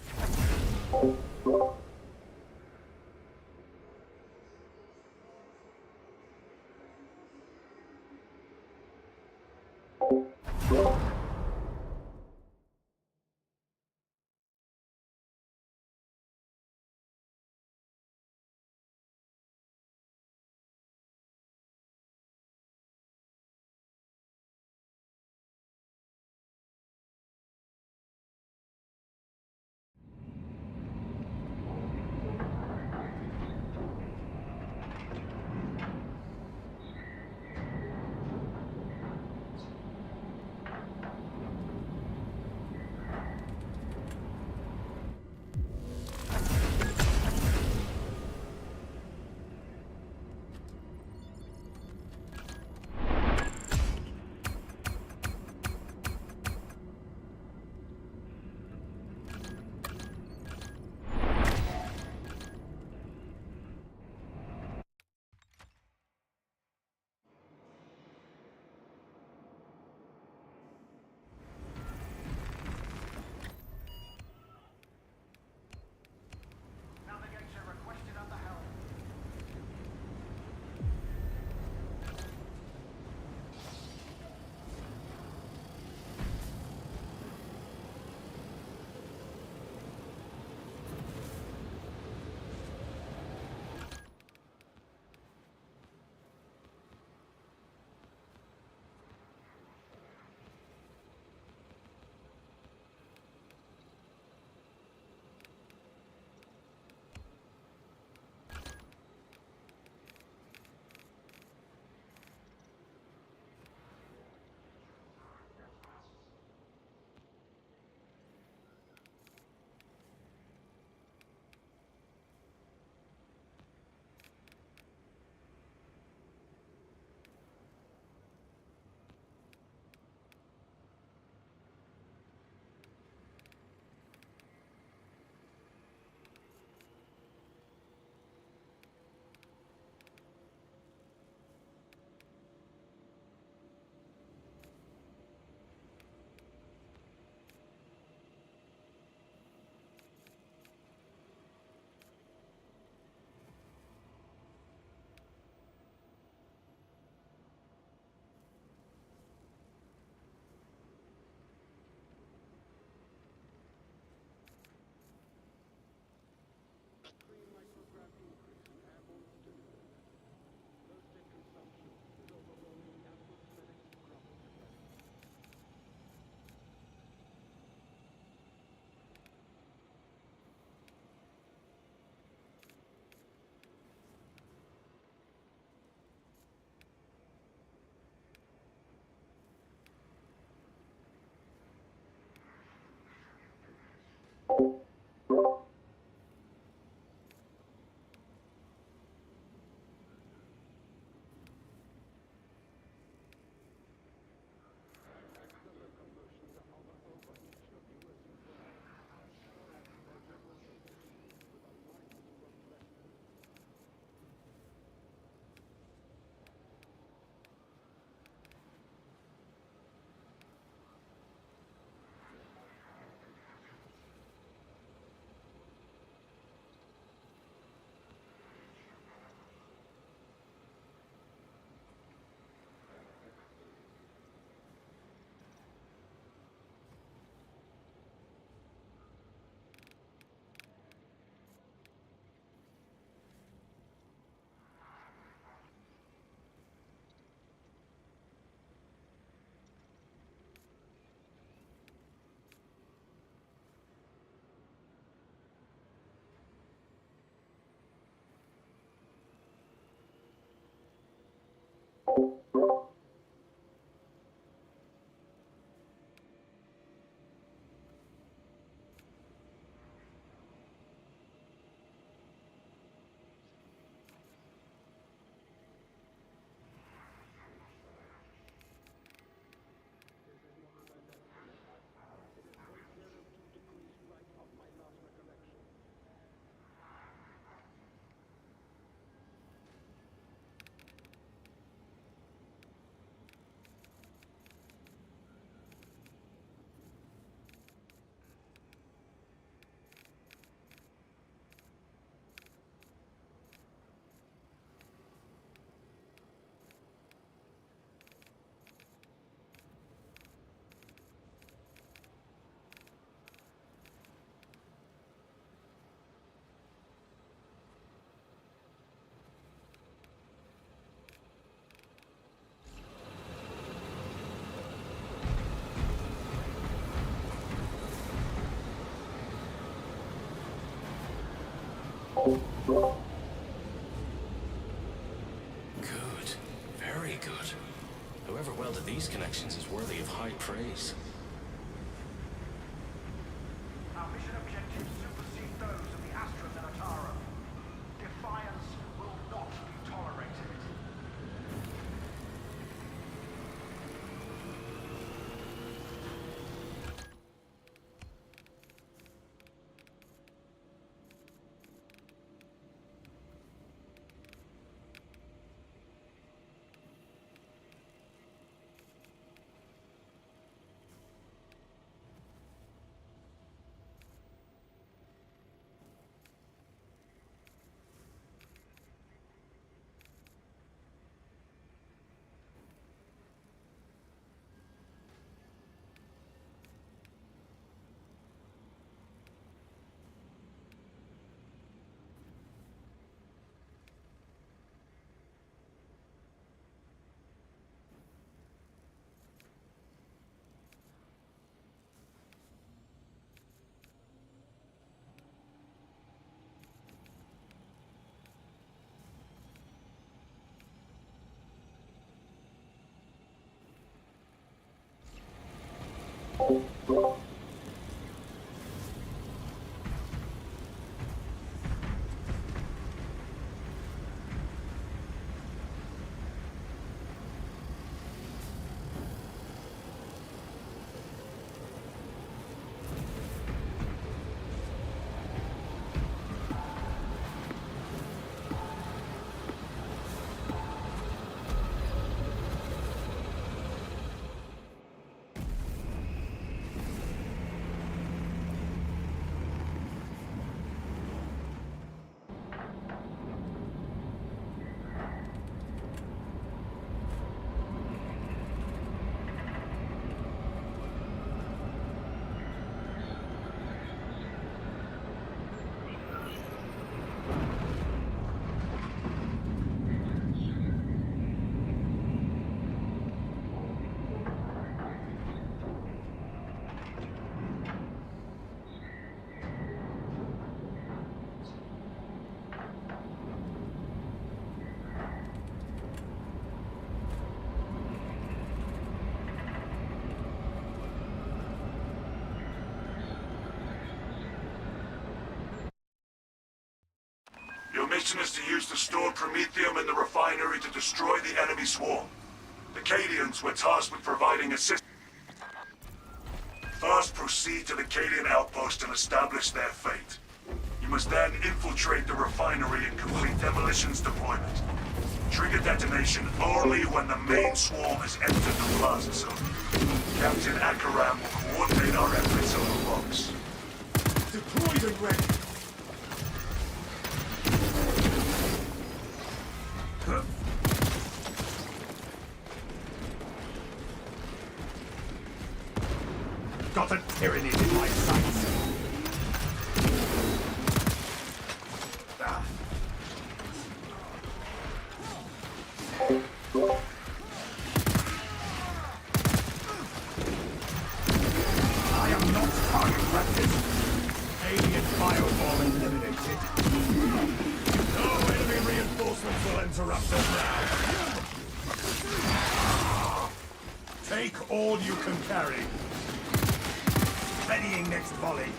good. Whoever welded these connections is worthy of high praise. Our mission objectives supersede those of the Astra Militaro. Defiance will not be tolerated. Your mission is to use the stored Promethium in the refinery to destroy the enemy swarm. The Cadians were tasked with providing assistance. First, proceed to the Cadian outpost and establish their fate. You must then infiltrate the refinery and complete demolition's deployment. Trigger detonation only when the main swarm has entered the plaza zone. Captain Akaram will coordinate our efforts on the rocks. Deployed and ready. Got a Tyranid in my sights. I am not target practice. Alien fireball eliminated. No enemy reinforcements will interrupt us now. Take all you can carry. Readying next volley.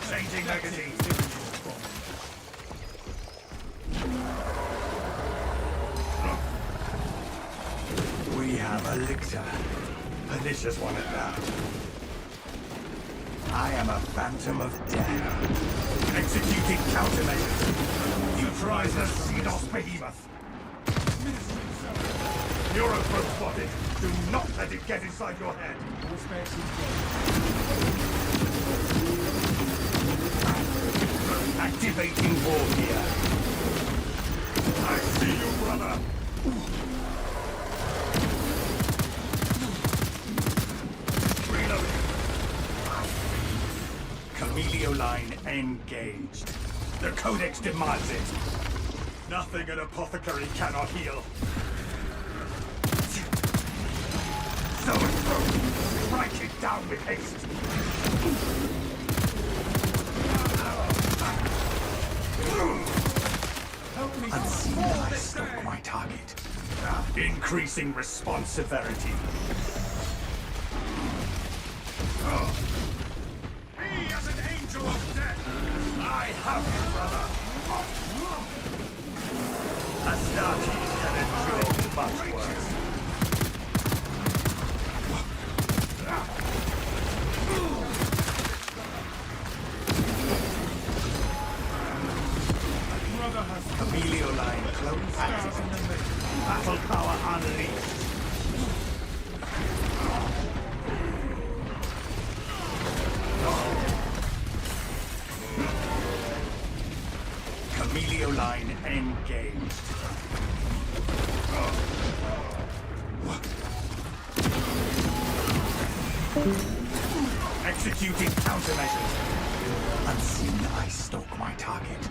Changing magazine. We have elixir. Pernicious one at that. I am a phantom of death. Executing countermeasures. Neutralize the Xenos behemoth. Neuroprobe spotted. Do not let it get inside your head. Activating war gear. I see you, brother. Camilio line engaged. The Codex demands it. Nothing an apothecary cannot heal. So strike it down with haste. Unseen, I stalk my target. Increasing response severity. He as an angel of death! I have you, brother. Astartes can endure much worse. Brother has Camilio line close activated. Battle power unleashed. Camilio line engaged. Executing countermeasures. Unseen, I stalk my target.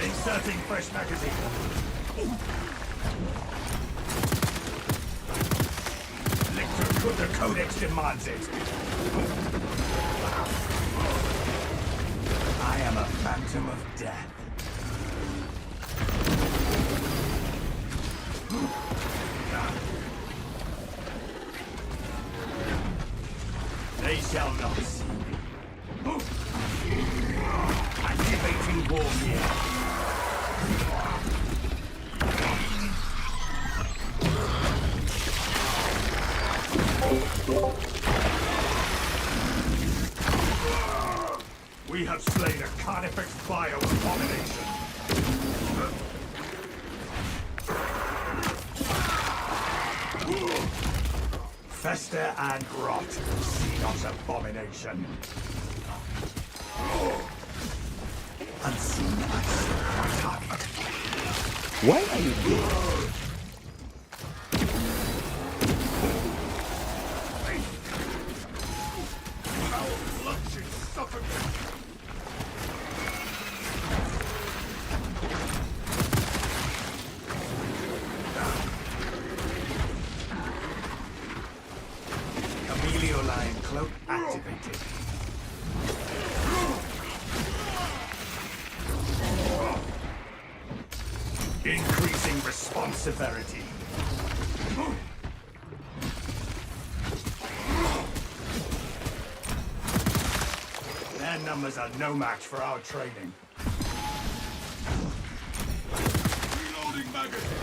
Inserting fresh magazine. Lictor, the Codex demands it. I am a phantom of death. They shall not see me. Activating war gear. We have slain a carnifex bio-abomination. Fester and rot, Xenos abomination. Unseen, I see my target. Why are you doing? Camilio line cloak activated. Increasing response severity. Their numbers are no match for our training. reloading magazine!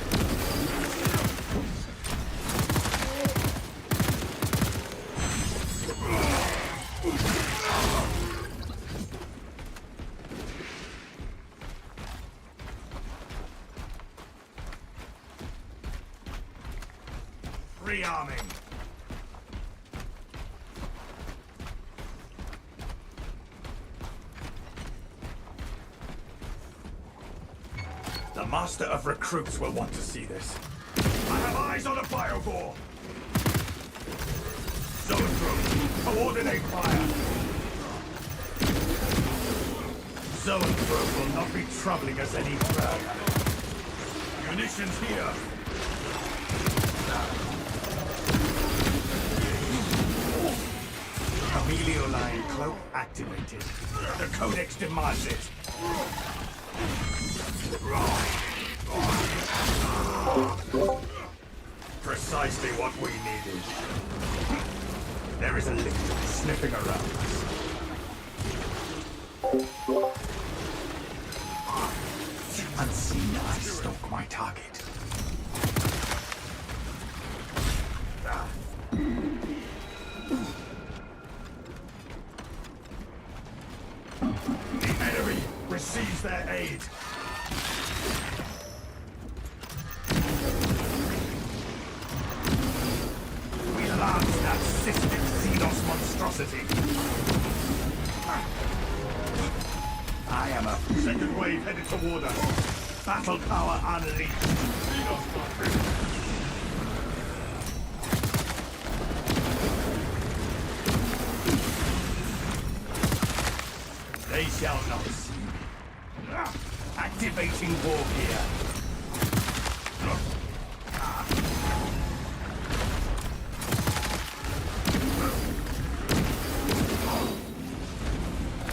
Rearming. The Master of Recruits will want to see this. I have eyes on a biobore. Zone throw. Coordinate fire. Zone throw will not be troubling us any further. Munitions here. Camilio line cloak activated. The Codex demands it. Precisely what we needed. There is a lictor sniffing around us. Unseen, I stalk my target. The enemy receives their aid. We lance that cystic Xenos monstrosity. I am a second wave headed toward us. Battle power unleashed. shall not see me. Activating war gear.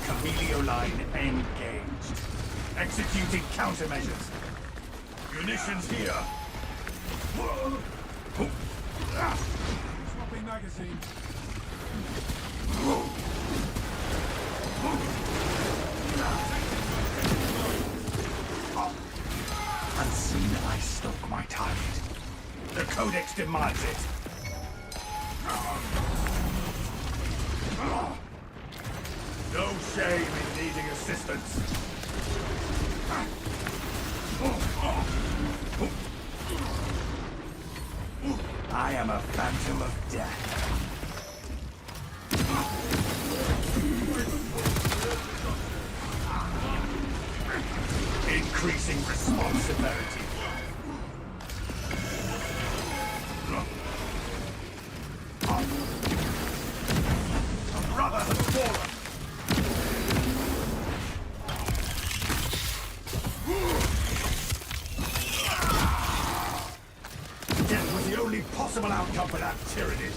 Camilio line engaged. Executing countermeasures. Munitions here. Swapping magazine. Unseen, I stalk my target. The Codex demands it. No shame in needing assistance. I am a phantom of death. Increasing response severity. A brother has fallen. Death was the only possible outcome for that tyranny.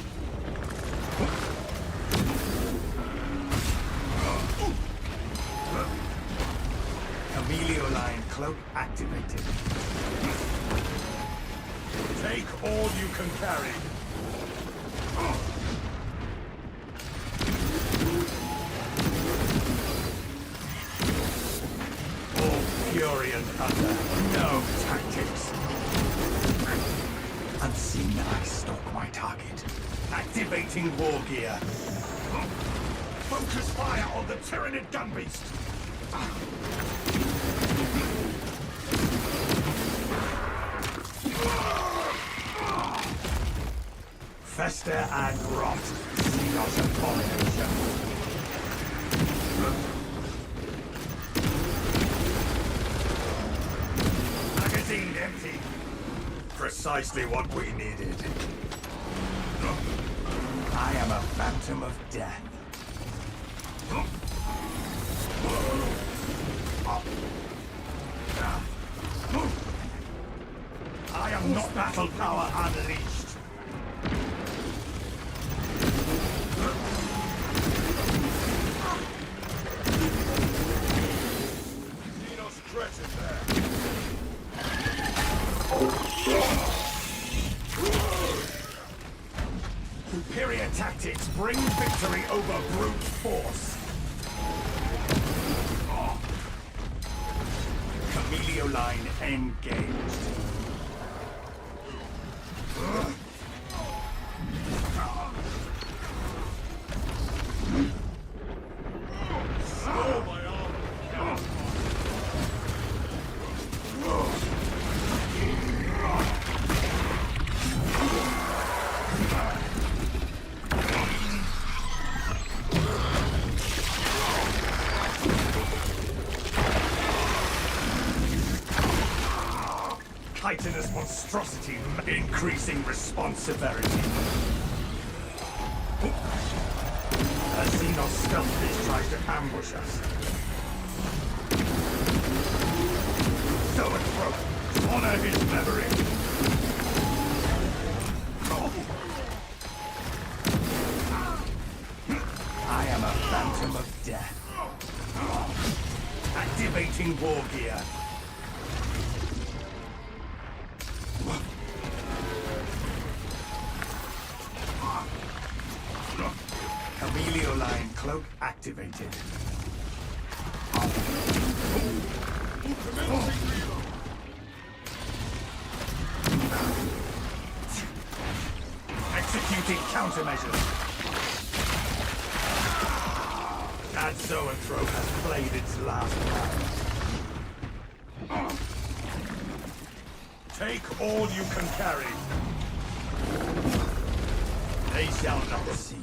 Camilio line cloak activated. Take all you can carry. All fury and thunder, no tactics. Unseen, I stalk my target. Activating war gear. Focus fire on the Tyranid gun beast. Fester and rot. Xenos abomination. Magazine empty. Precisely what we needed. I am a phantom of death. I am not battle power unleashed. Xenos threat is there. Superior tactics bring victory over brute force. Camilio line engaged. Slow my arm. Titanous monstrosity, increasing response severity. A Xenos stealth beast tries to ambush us. Zoanthrope, honor his memory. I am a phantom of death. Activating war gear. Camilio line cloak activated. Executing countermeasures. That Zoanthrope has played its last round. Take all you can carry. They shall not see me.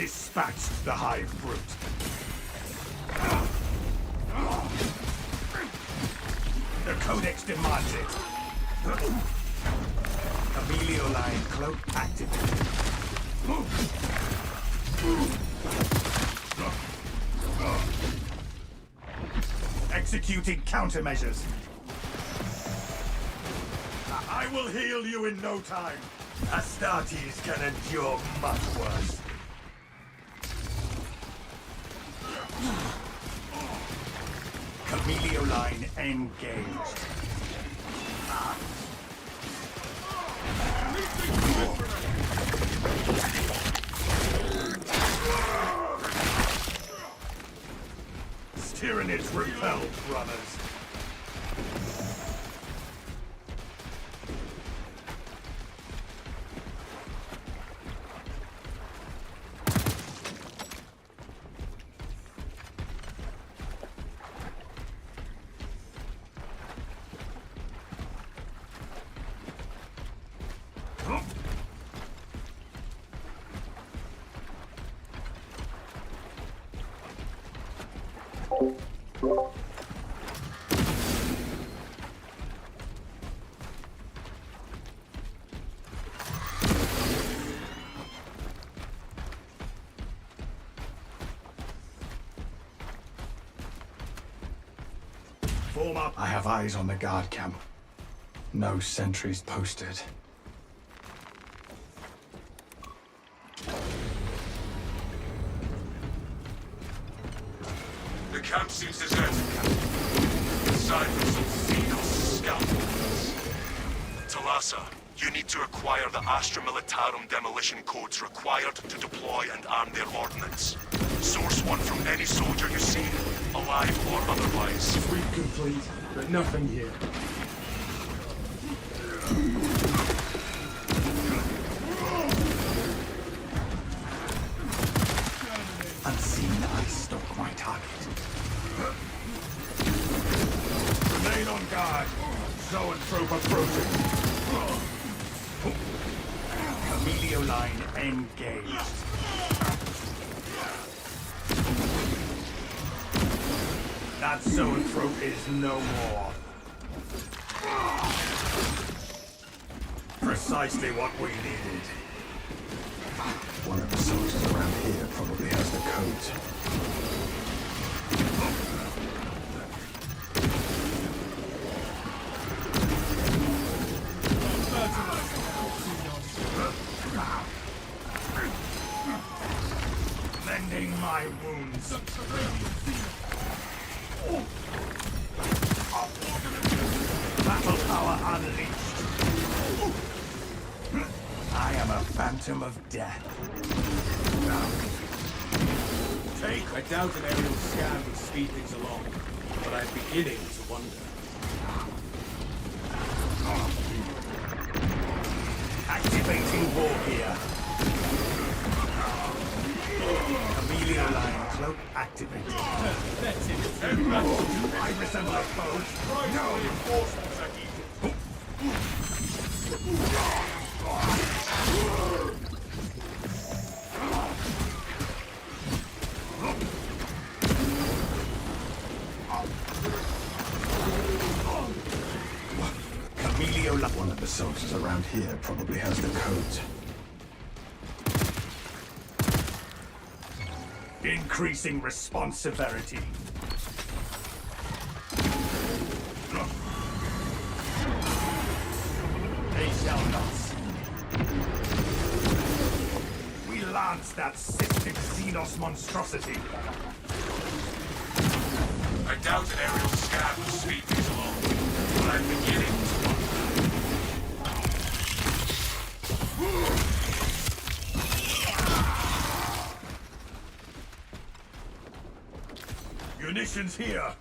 Dispatch the hive brute. The Codex demands it. Amelioline cloak activated. Executing countermeasures. I will heal you in no time. Astartes can endure much worse. Amelioline engaged. Tyranids repelled, brothers. Form up. I have eyes on the guard camp. No sentries posted. The camp seems deserted, Captain. Aside from some Xenos scalpels. Talassa, you need to acquire the Astra Militarum demolition codes required to deploy and arm their ordnance. Source one from any soldier you see, alive or otherwise. Sweep complete, but nothing here. Unseen, I stalk my target. Remain on guard. Zoanthrope approaching. Amelioline engaged. That Zoanthrope is no more. Precisely what we needed. One of the soldiers around here probably has the codes. Mending my wounds. Battle power unleashed. I am a phantom of death. I doubt an aerial scan would speed things along, but I'm beginning to wonder. Activating war gear. Amelioline cloak activated. That's it. I resemble a foe. No reinforcements are Amelioline. One of the soldiers around here probably has the codes. Increasing response severity. They shall not see. We lanced that cystic Xenos monstrosity. I doubt an aerial scan will speed things along, but I'm beginning to wonder. Munitions here.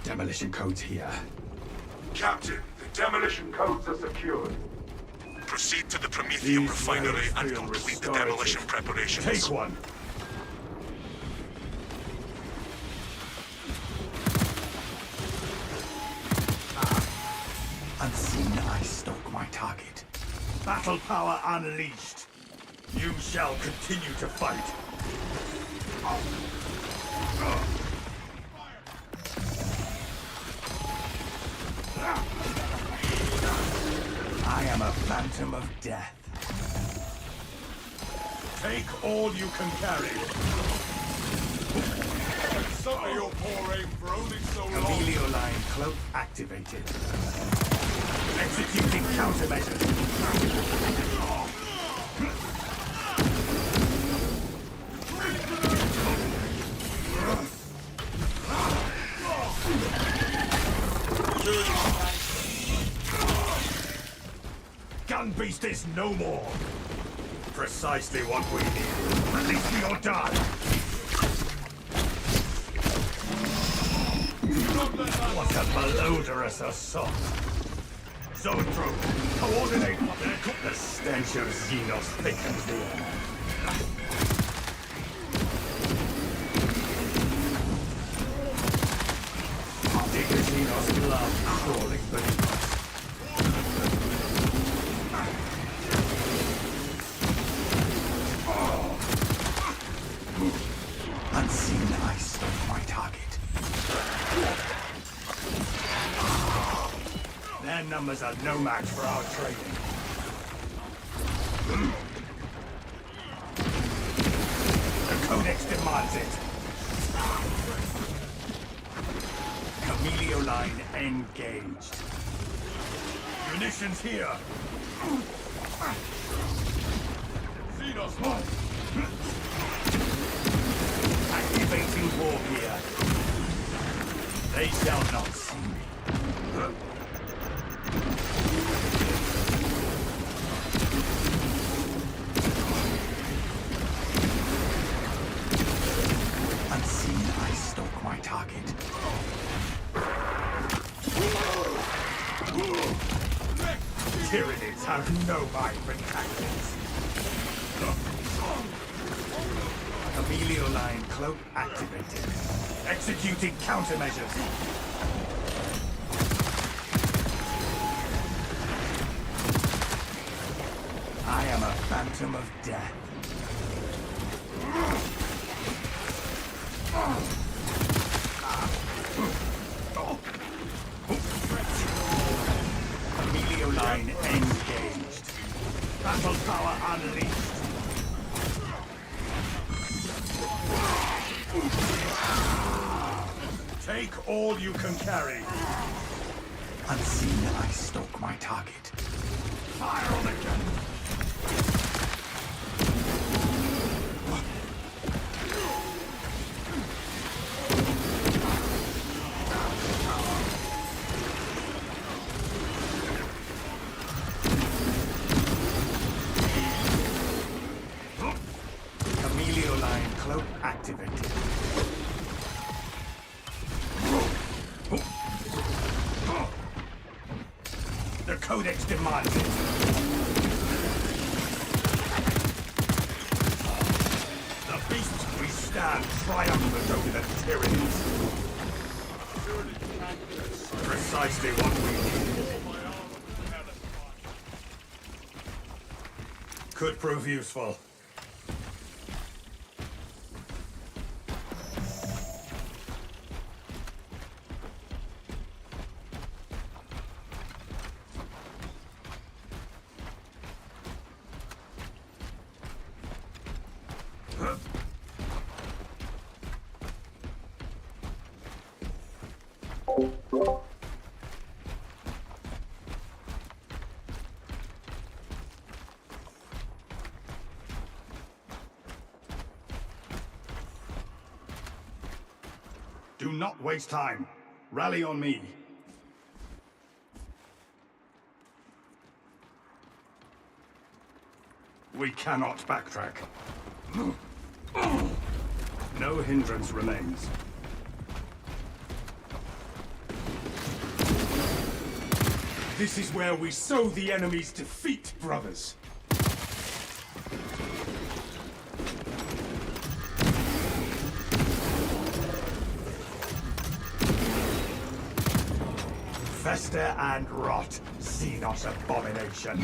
Demolition codes here. Captain, the demolition codes are secured. Proceed to the Prometheum These refinery waves and feel complete the restorative. demolition preparations. Take one. Unseen, I stalk my target. Battle power unleashed. You shall continue to fight. I am a phantom of death. Take all you can carry. Suffer your poor aim for only so long. Emilio line cloak activated. Executing countermeasures. Gun beast is no more. Precisely what we need. Release me or die. What a malodorous assault. Zone throw. Coordinate. The stench of Xenos thickens the air. Dig Xenos blood crawling beneath us. Unseen, I stalk my target. Their numbers are no match for our training. The Codex demands it. Emilio line engaged. Munitions here. Xenos line. Activating war gear. They shall not see me. Unseen, I stalk my target. Tyranids have no mind for tactics. Emilio line cloak activated. Executing countermeasures. I am a phantom of death. Emilio line engaged. Battle power unleashed. Take all you can carry. Unseen, I stalk my target. Fire on the gun. Emilio line cloak activated. The Codex demands it. The beasts we stand triumphant over the tyrannies. Precisely what we need. Could prove useful. Do not waste time. Rally on me. We cannot backtrack. No hindrance remains. This is where we sow the enemy's defeat, brothers. Fester and rot, see not abomination.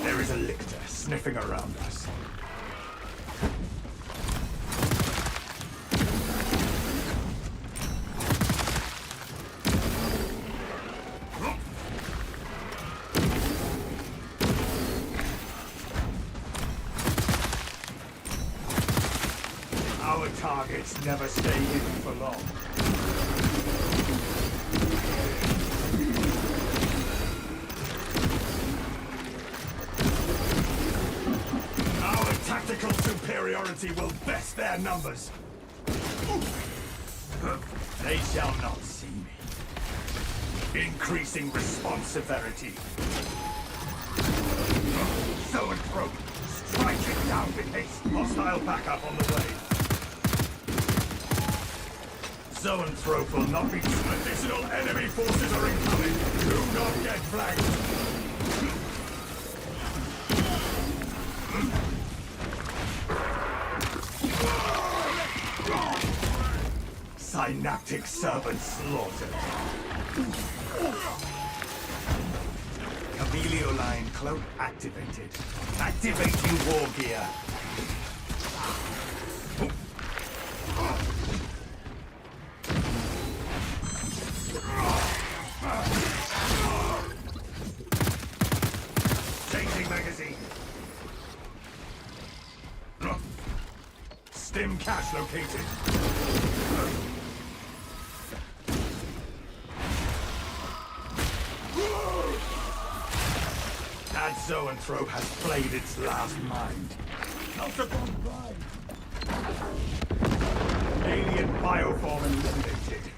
There is a lictor sniffing around us. Our targets never stay hidden for long. Our tactical superiority will best their numbers. They shall not see me. Increasing response severity. Zoanthrope, striking down with haste. Hostile backup on the way. Zoanthrope will not be... Additional enemy forces are incoming. Do not get flanked. Synaptic servant slaughtered. Chameleoline cloak activated. Activating war gear. Changing magazine. Stim cache located. That Zoanthrope has played its last mind. Alien bioform eliminated.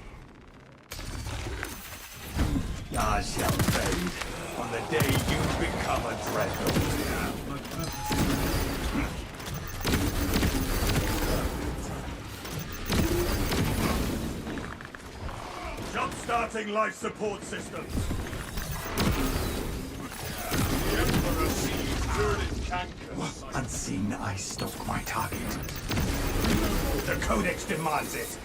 I shall fade on the day you become a dreadnought. Jump-starting life support systems. The Emperor sees burning canker. Unseen, I stalk my target. The Codex demands it.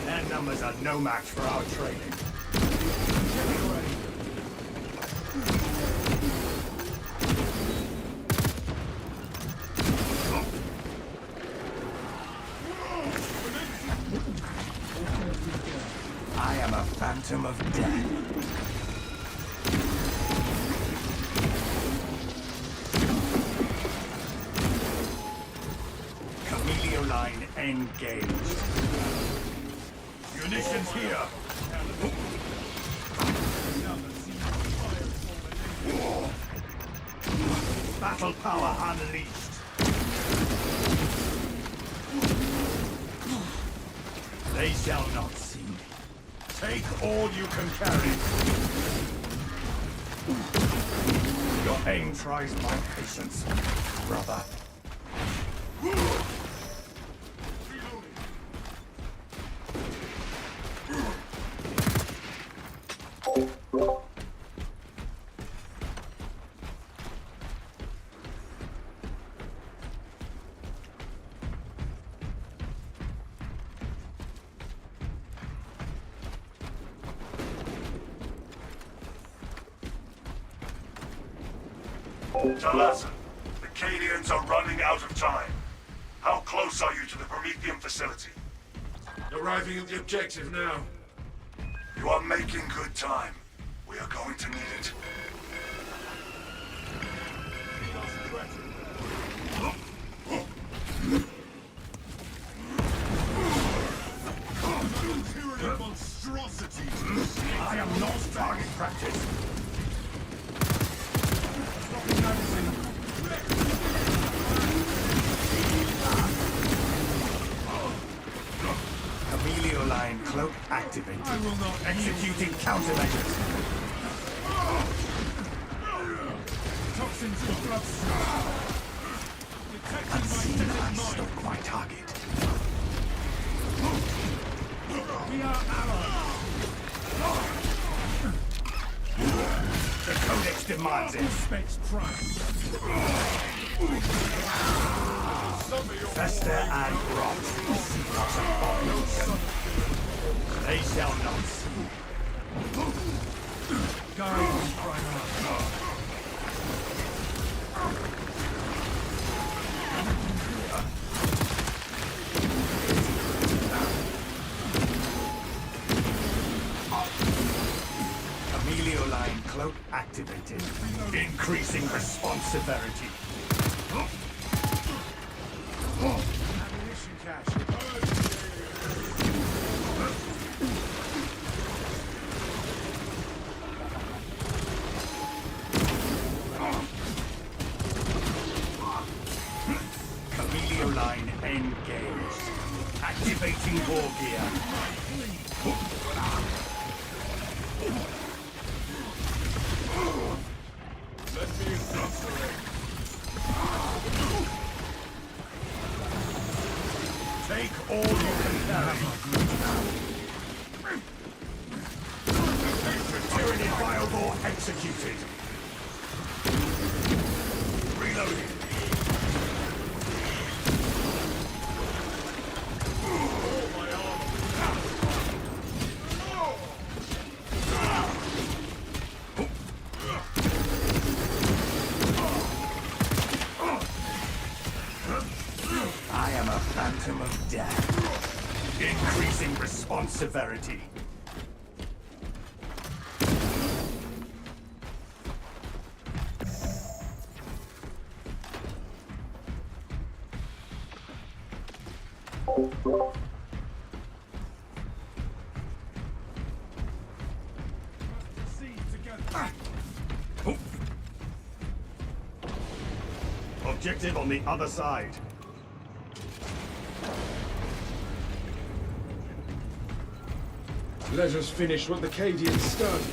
Their numbers are no match for our training. I am a phantom of death. Chameleoline engaged. Munitions here. Battle power unleashed. They shall not see me. Take all you can carry. Your aim tries my patience, brother. Talassa, the Cadians are running out of time. How close are you to the Prometheum facility? Arriving at the objective now. You are making good time. We are going to need it. I am not target practice. Chameleoline cloak activated. I will not Executing countermeasures. toxins in bloodstream. Unseen, I stalk my target. We are allies. The Codex demands it. Specs prime. Fester and rot. See not abomination. They shall not see. Guide primarily. Amelio line cloak activated. Increasing response severity. Ammunition cache. Amelio line engaged. Activating war gear. Let me eviscerate. Take all you can carry. Tyranny Biobore executed. Reloading. I am a phantom of death. Increasing response severity. Proceed together. Objective on the other side. Let us finish what the Cadians started.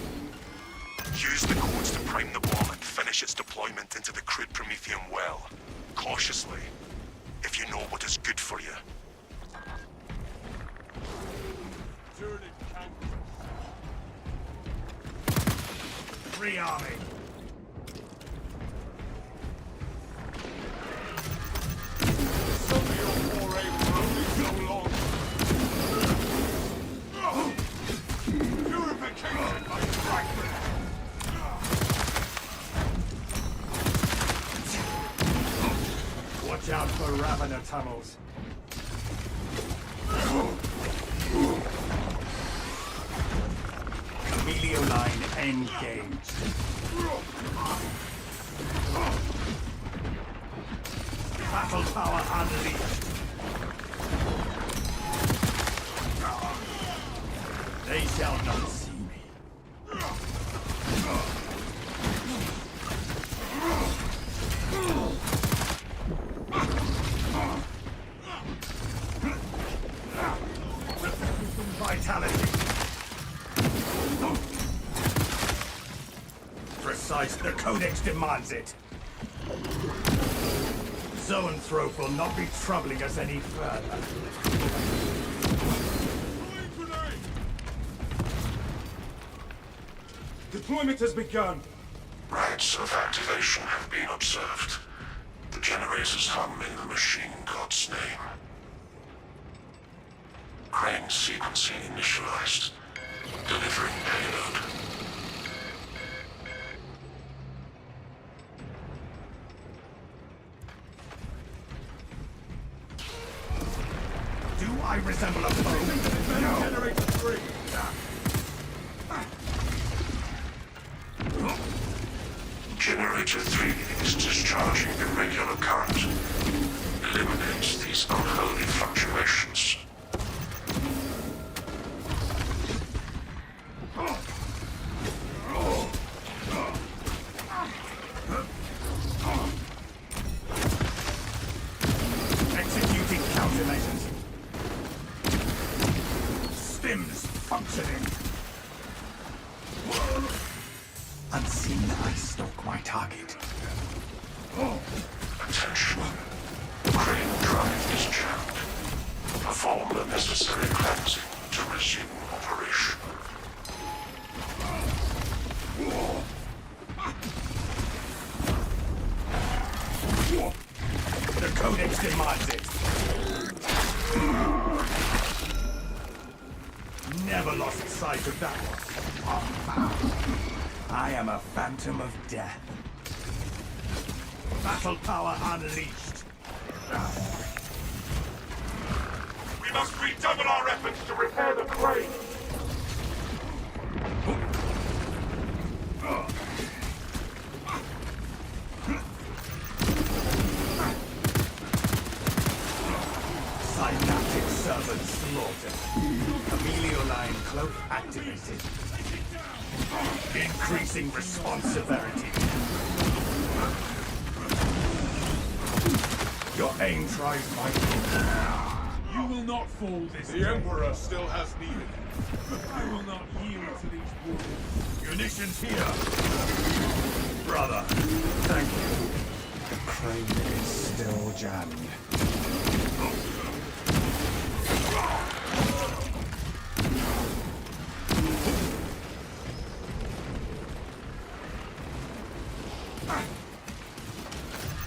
Use the codes to prime the bomb and finish its deployment into the crude Prometheum well. Cautiously, if you know what is good for you. Rearming. Some of your foray will only so long. Purification by fragment. Watch out for Ravener tunnels. Amelio line engaged. Battle power unleashed. They shall not see me. Vitality. Precise. The Codex demands it. Zoanthrope will not be troubling us any further. Deployment has begun. Rites of activation have been observed. The generators hum in the machine god's name. Crane sequencing initialized. Delivering payload. Do I resemble a foe? No. Generator 3. Generator 3 is discharging irregular current. Eliminates these unholy fluctuations. Executing countermeasures. Stims functioning. Unseen, I stalk my target. Attention. Crane drive is jammed. Perform the necessary cleansing to resume operation. The Codex demands it. Never never lost sight of that one. I am a phantom of death. Battle power unleashed. We must redouble our efforts to repair the crane. Synaptic servant slaughtered. Chameleoline cloak activated. Increasing response severity. Your aim tries my... You will not fall this day. The Emperor still has need of you. I will not yield to these wounds. Munitions here. Brother, thank you. The crane is still jammed.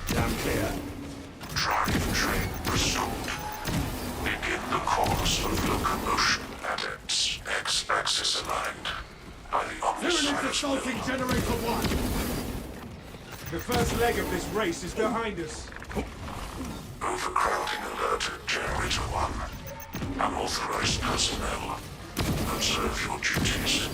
Damn clear. Drive train pursuit. Begin the course of locomotion at its X-axis aligned by the Tyrannus assaulting Generator 1! The first leg of this race is behind us. Overcrowding alerted Generator 1. Unauthorized personnel. Observe your duties.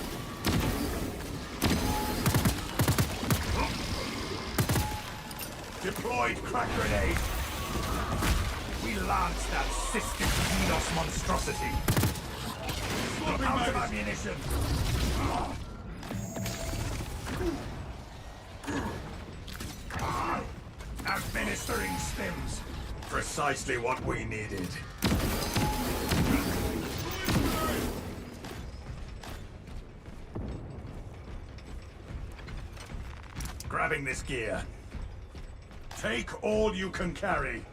Deployed crack grenade. We lanced that cystic Xenos monstrosity. Out of ammunition. Administering stims. Precisely what we needed. Grabbing this gear. Take all you can carry.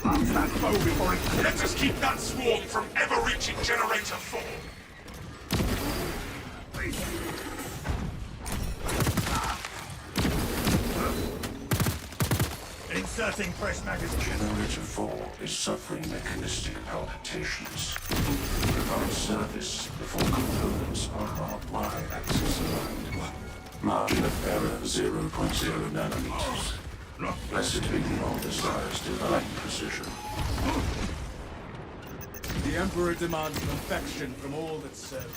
Launch that bow before it... Let us keep that swarm from ever reaching Generator 4. Inserting fresh magazine. Generator 4 is suffering mechanistic palpitations. Provide service before components are not Y-axis aligned. Margin of error 0.0 nanometers. Blessed be the all-desires divine precision. The Emperor demands perfection from all that serve,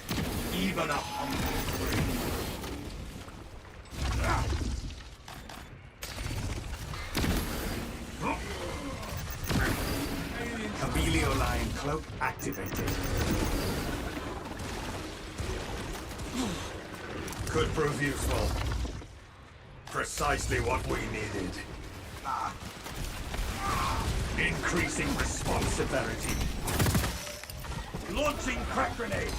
even a humble brain. Chameleoline cloak activated. Could prove useful. Precisely what we needed. Increasing response severity. Launching crack grenade.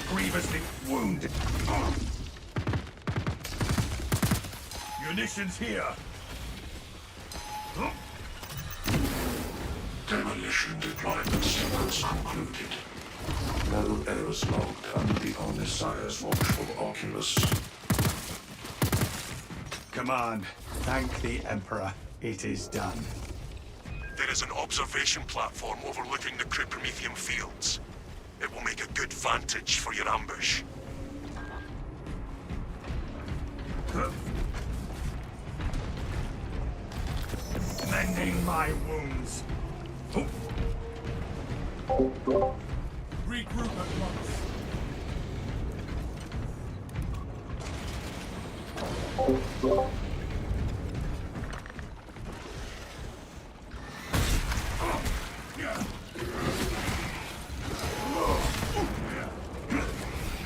Grievously wounded. Munitions here. Demolition deployment sequence concluded. No errors logged under the Omnissiah's watchful oculus. Command, thank the Emperor. It is done. There is an observation platform overlooking the Promethium fields. It will make a good vantage for your ambush. Mending my wounds. Regroup at once.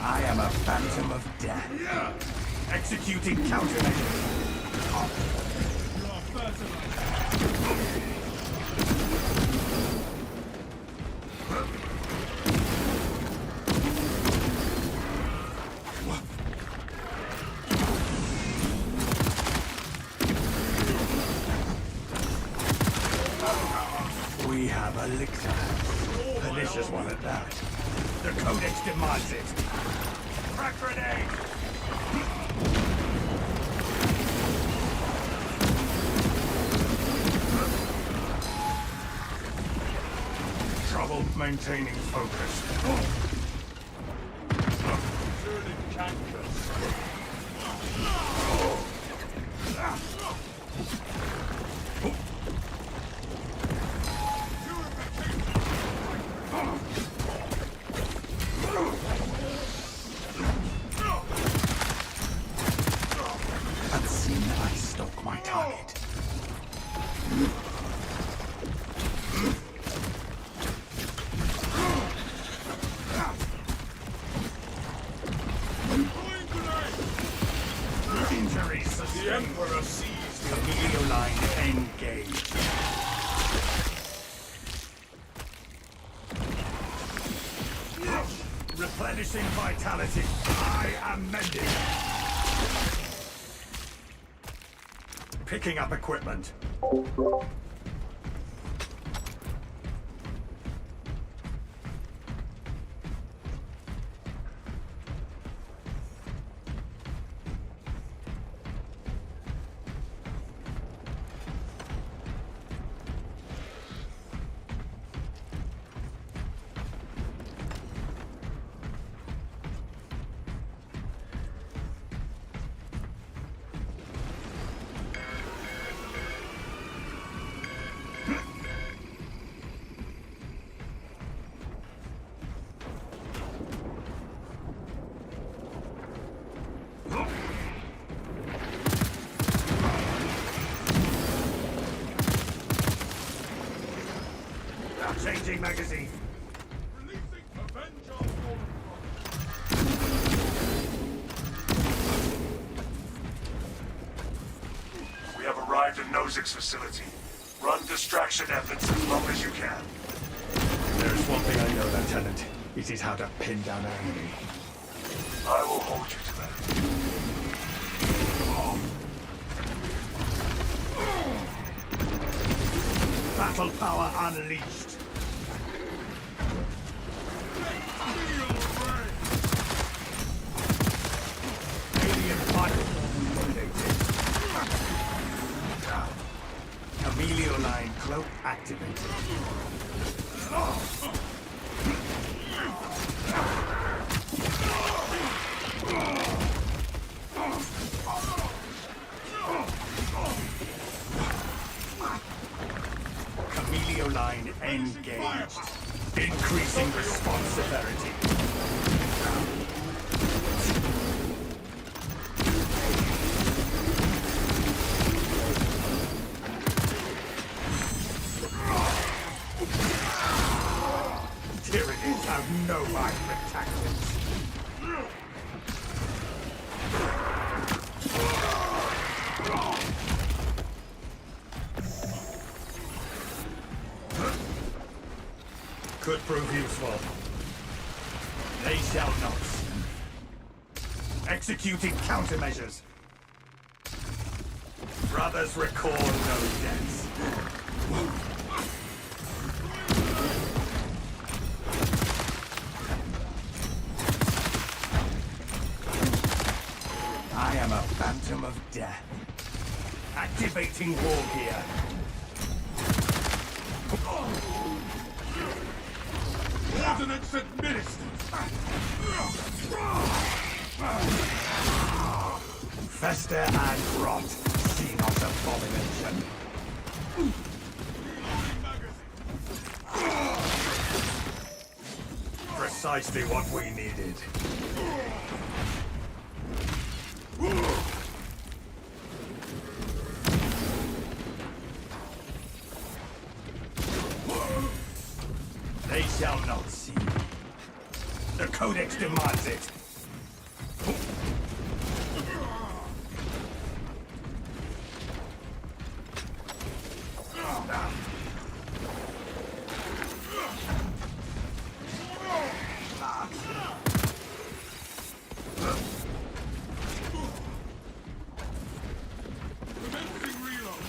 I am a phantom of death. Executing countermeasures. You are fertile. We have a lictor. Pernicious one at that. The Codex demands it. Crack grenade! maintaining focus. Turning cancers. Unseen, I stalk my target. Injuries sustained. The Emperor sees The medial line engaged. Replenishing vitality. I am mending. Picking up equipment. Changing magazine. releasing Avenge our fallen. We have arrived at Nozick's facility. Run distraction efforts as long as you can. There's one thing I know, Lieutenant. It is how to pin down an enemy. I will hold you to that. Battle power unleashed. Alien pilot eliminated. Chameleon line cloak activated. Chameleon line engaged. Increasing response severity. Tyranids have no right for tactics. Could prove useful. They shall not. Executing countermeasures. Brothers record no deaths. I am a phantom of death. Activating war gear. Ordnance administered. Fester and rot. See not abomination. Precisely what we needed. They shall not see. The Codex demands it. Commencing reload.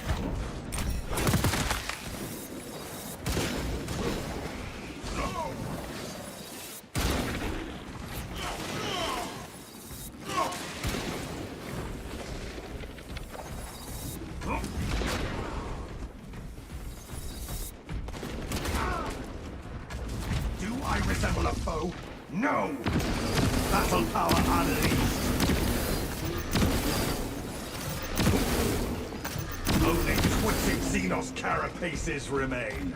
Xenos carapaces remain.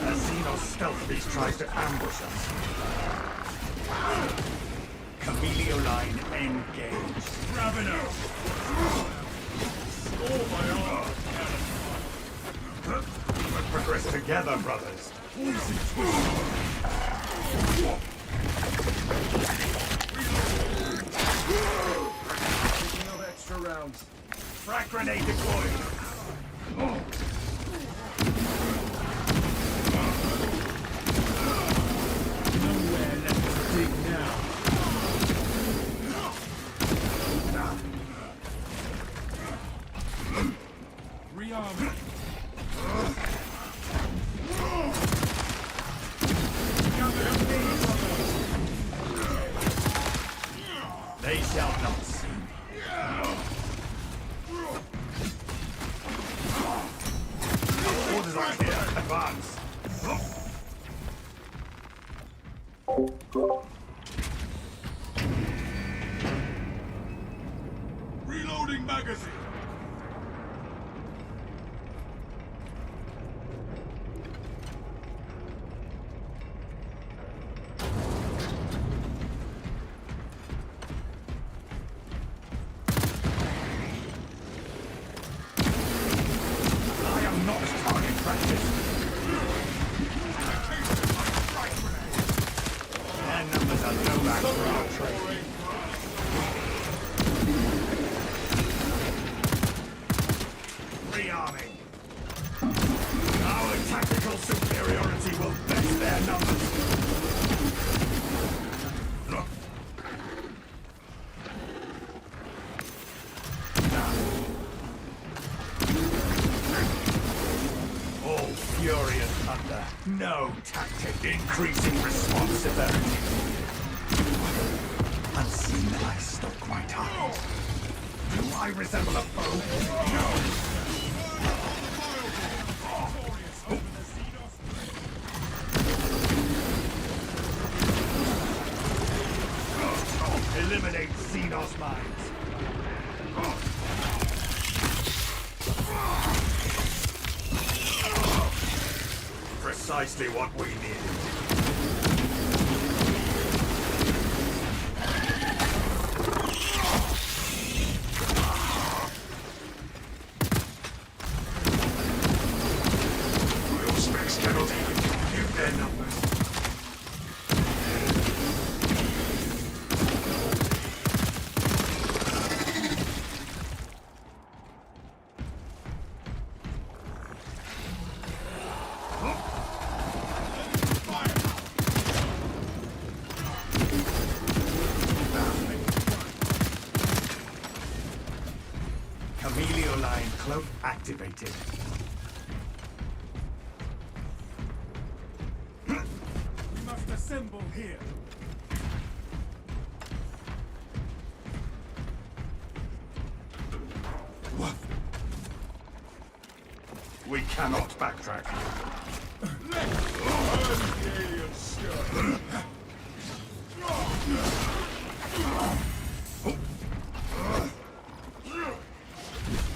A Xenos stealth beast tries to ambush us. Chameleon line engaged. Ravener! Score my arm! We'll progress together, brothers. Poison twist! Taking out extra rounds. Frag grenade deployed. Nowhere left to dig now. Rearming. They shall not see me. Orders are clear. Advance. Reloading magazine. I am not target practice. Their numbers are no match for our trade. Rearming. Our tactical superiority will best their numbers. All fury and thunder. No tactic. Increasing responsibility. Unseen, I stalk my target. Do I resemble a foe? No. Eliminate Xenos mines. Precisely what we needed. Your specs cannot even compute their numbers. Chameleon line cloak activated. We must assemble here. We cannot backtrack. Let's burn the alien skirt.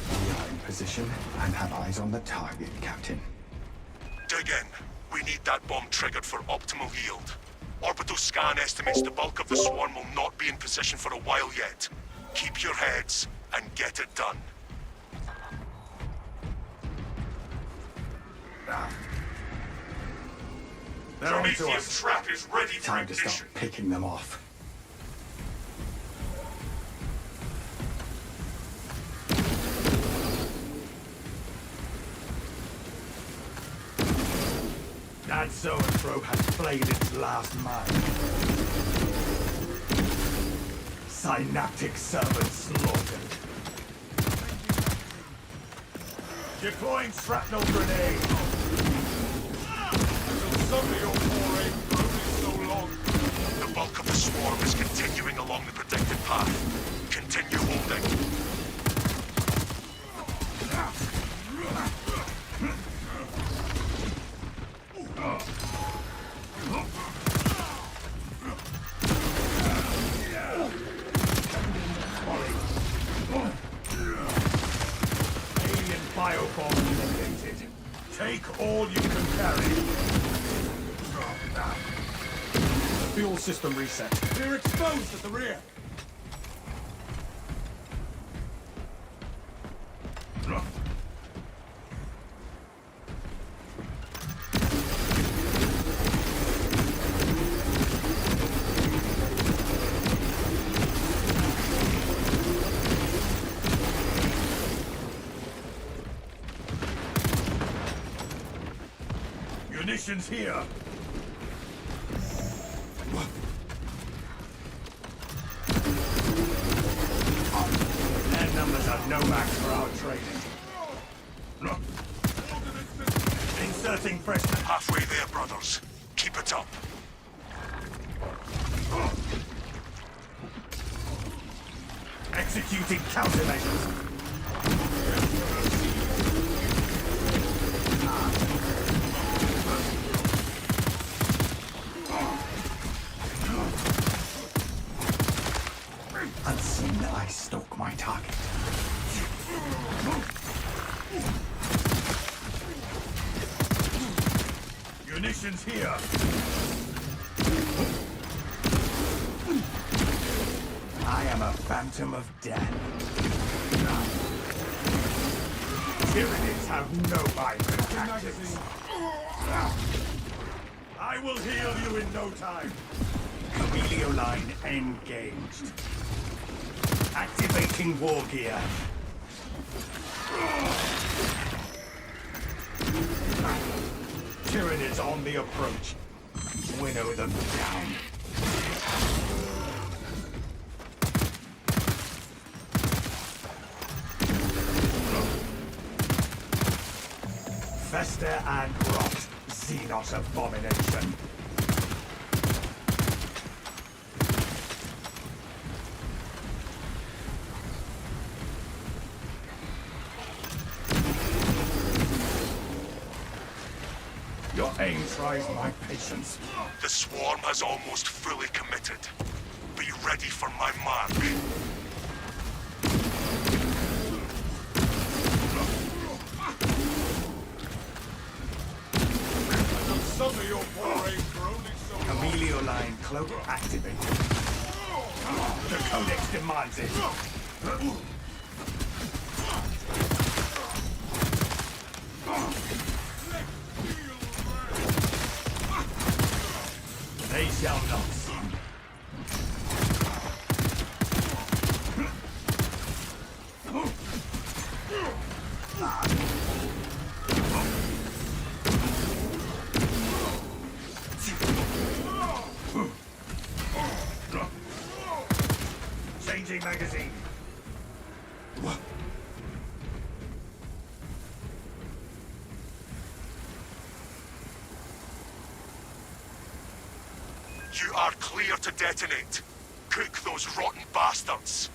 We are in position and have eyes on the target, Captain. Dig in. We need that bomb triggered for optimal yield. Orbital scan estimates the bulk of the swarm will not be in position for a while yet. Keep your heads and get it done. They're on to Promethean us. trap is ready for Time to ignition. start picking them off. That Zoanthrope has played its last mine. Synaptic servants slaughtered. Deploying shrapnel grenade. Some of your foray only so long. The bulk of the swarm is continuing along the predicted path. Continue holding. Biobomb eliminated. Take all you can carry. Fuel system reset. We're exposed at the rear. Munitions here. Their numbers are no match for our training. Inserting pressure. Halfway there, brothers. Keep it up. Executing countermeasures. Unseen, I stalk my target. Munitions here. I am a phantom of death. Tyranids have no vibrant tactics. I will heal you in no time. Chameleon line engaged. Activating war gear. Tyranids on the approach. Winnow them down. Fester and rot. Xenos abomination. Your aim tries my patience. The swarm has almost fully committed. Be ready for my mark. Some of your poor aims are only so long. Chameleon line cloak activated. The Codex demands it. They shall not see. Changing magazine. You are clear to detonate. Cook those rotten bastards.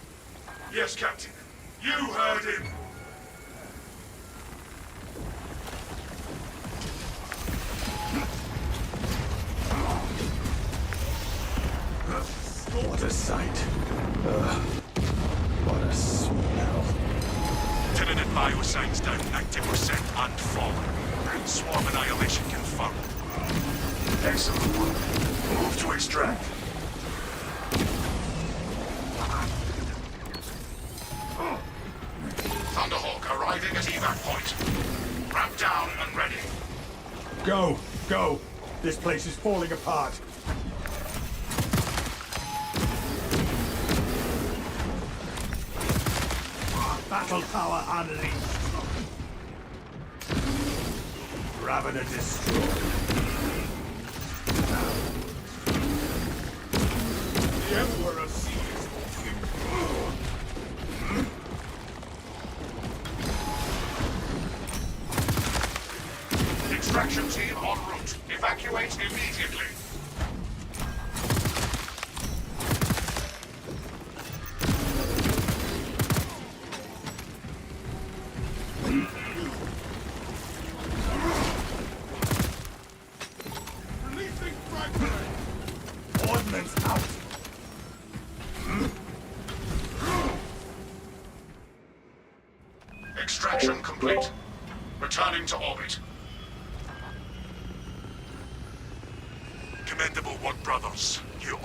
Yes, Captain. You heard him. What a sight. What a smell. Tyranid biosigns down 90% and falling. Swarm annihilation confirmed. Excellent work. Move to extract. Thunderhawk arriving at evac point. Ramp down and ready. Go, go. This place is falling apart. Battle power unleashed. Ravener destroyed. The Emperor sees. Extraction team en route. Evacuate immediately. Releasing fragment. Ordnance out. Extraction complete. Returning to orbit. Commendable work, brothers. You